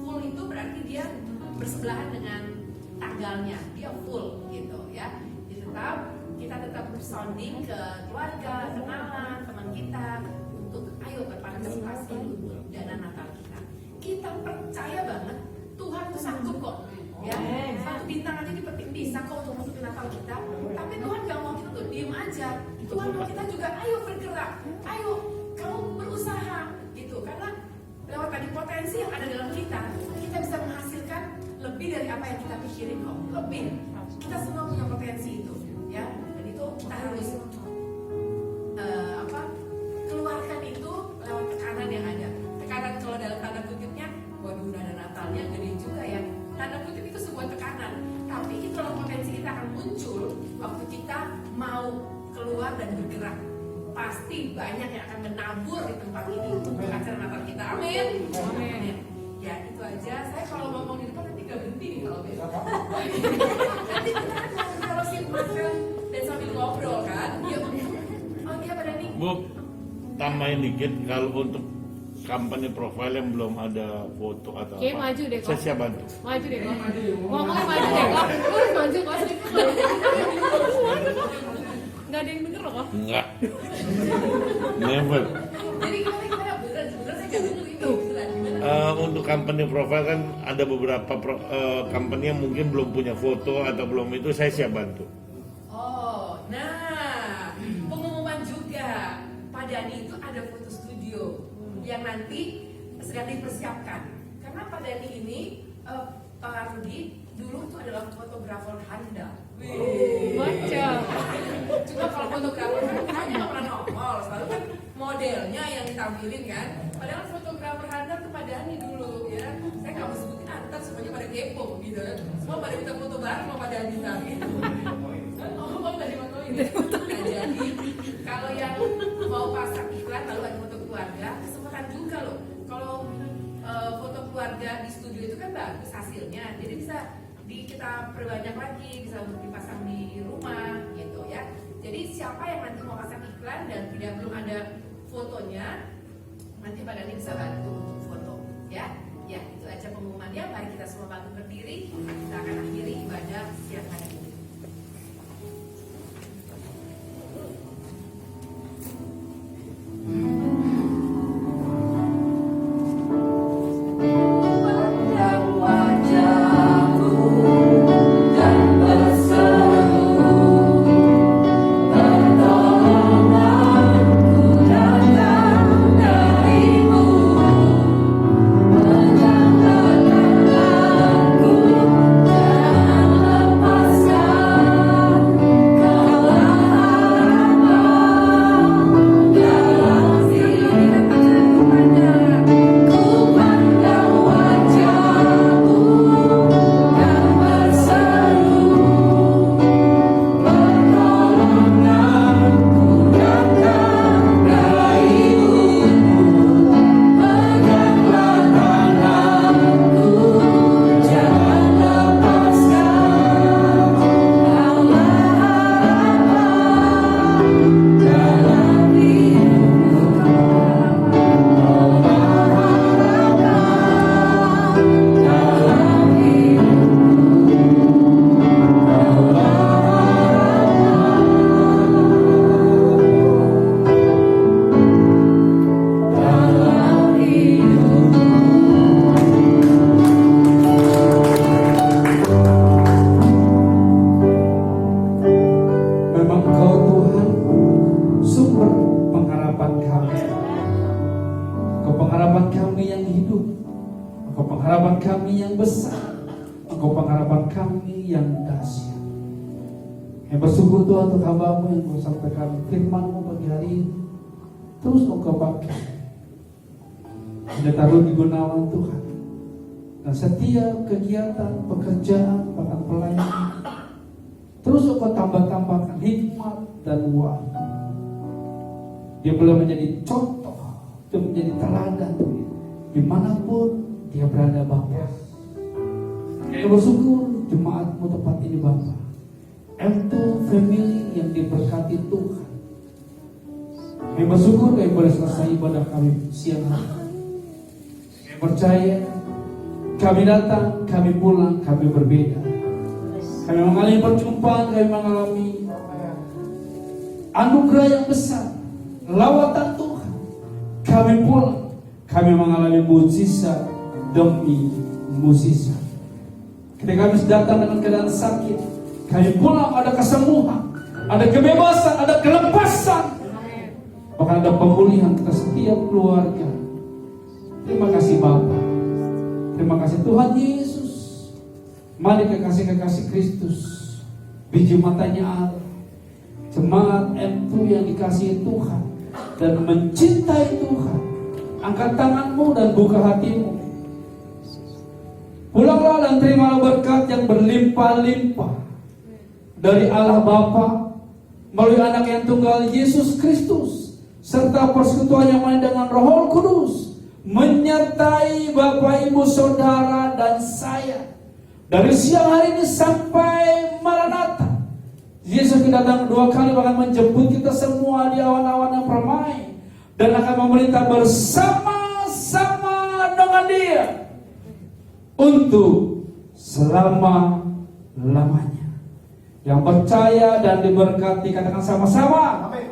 full itu berarti dia bersebelahan dengan tanggalnya, dia full gitu ya. Jadi kita tetap sounding ke keluarga, kenalan, teman kita untuk ayo berpartisipasi untuk dana Natal kita. Kita percaya banget Tuhan tuh sanggup kok ya. Satu bintang aja dipetik bisa kok untuk masukin Natal kita. Tapi Tuhan gak mau kita tuh diem aja. Tuhan mau kita juga ayo bergerak, ayo kamu berusaha gitu. Karena lewat tadi potensi yang ada dalam kita bisa menghasilkan lebih dari apa yang kita pikirin kok. Lebih. Kita semua punya potensi itu ya. Dan itu kita harus keluarkan itu lewat tekanan yang ada. Tekanan kalau dalam tanda kutipnya, waduh dana Natalnya gede juga ya. Tanda kutip itu sebuah tekanan. Tapi itu potensi kita akan muncul waktu kita mau keluar dan bergerak. Pasti banyak yang akan menabur di tempat ini untuk acara Natal kita. Amin. Amin. Ya itu aja. Saya kalau ngomong di depan nanti gak berhenti nih kalau besok. Nanti kita akan fellowship makan dan sambil ngobrol kan. Yuk. Oh iya Pak Dani. Bu, tambahin dikit kalau untuk kampanye profile yang belum ada foto atau Oke, apa. maju deh, kok. Saya siap bantu. Maju deh kok. Ngomongnya maju deh kok. Maju kok. Nggak ada yang denger loh kok. Enggak. Never. Jadi kita beneran saya gak denger itu. Gimana? Untuk kampanye profile kan ada beberapa company yang mungkin belum punya foto atau belum itu, saya siap bantu. Oh, nah pengumuman juga Pak Dani itu ada foto studio yang nanti sedang dipersiapkan. Karena karena Pak Dani ini Pak Rudi dulu itu adalah fotografer handal. Macam. Cuma kalau fotografer kan nggak pernah nongol, selalu kan modelnya yang ditampilin kan. Padahal fotografer handal itu Pak Dani dulu ya. Saya nggak mau sebutin antar semuanya pada kepo gitu. Semua pada minta foto bareng sama Pak Dani gitu. Oh, dari fotoin. Nah, jadi kalau yang mau pasang iklan lalu ada foto keluarga, kesempatan juga loh. Kalau foto keluarga di studio itu kan bagus hasilnya, jadi bisa kita perbanyak lagi, bisa untuk dipasang di rumah gitu ya. Jadi siapa yang nanti mau pasang iklan dan belum ada fotonya, nanti Pak Dani bisa bantu untuk foto ya. Ya itu aja pengumumannya. Mari kita semua bantu berdiri, kita akan akhiri ibadah siang hari ini. Bersyukur Tuhan untuk hamba-Mu yang Kau sampaikan firman-Mu pagi hari ini. Terus Kau pakai Pendeta Rudi Gunawan Tuhan, dan setiap kegiatan, pekerjaan, bahkan pelayanan, terus Kau tambah-tambahkan hikmat dan wahyu. Dia boleh menjadi contoh, dia menjadi teladan dimanapun dia berada Bapa. Kita bersyukur jemaat-Mu tempat ini Bapa, M2 family yang diberkati Tuhan. Kami bersyukur kami boleh selesai ibadah kami siang hari. Kami percaya, kami datang, kami pulang, kami berbeda. Kami mengalami perjumpaan, kami mengalami anugerah yang besar, lawatan Tuhan. Kami pulang, kami mengalami mukjizat demi mukjizat. Ketika kami datang dengan keadaan sakit, kami pulang ada kesembuhan, ada kebebasan, ada kelepasan, bahkan ada pemulihan kita setiap keluarga. Terima kasih Bapa, terima kasih Tuhan Yesus. Mari kekasih-kekasih Kristus, biji matanya Allah, jemaat M2 yang dikasihi Tuhan dan mencintai Tuhan, angkat tanganmu dan buka hatimu. Pulanglah dan terimalah berkat yang berlimpah-limpah dari Allah Bapa melalui anak yang tunggal Yesus Kristus, serta persekutuan yang main dengan Roh Kudus menyertai Bapak, Ibu, Saudara dan saya dari siang hari ini sampai Maranatha. Yesus kedatang 2 kali, bahkan menjemput kita semua di awan-awan yang permai dan akan memerintah bersama-sama dengan Dia untuk selama-lamanya. Yang percaya dan diberkati katakan sama-sama amin.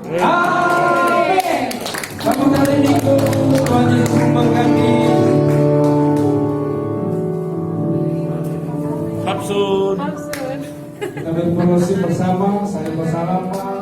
Selamat hari Minggu, Tuhan Yesus memberkati. Hapsun. Kita berproses bersama, saya bersalaman.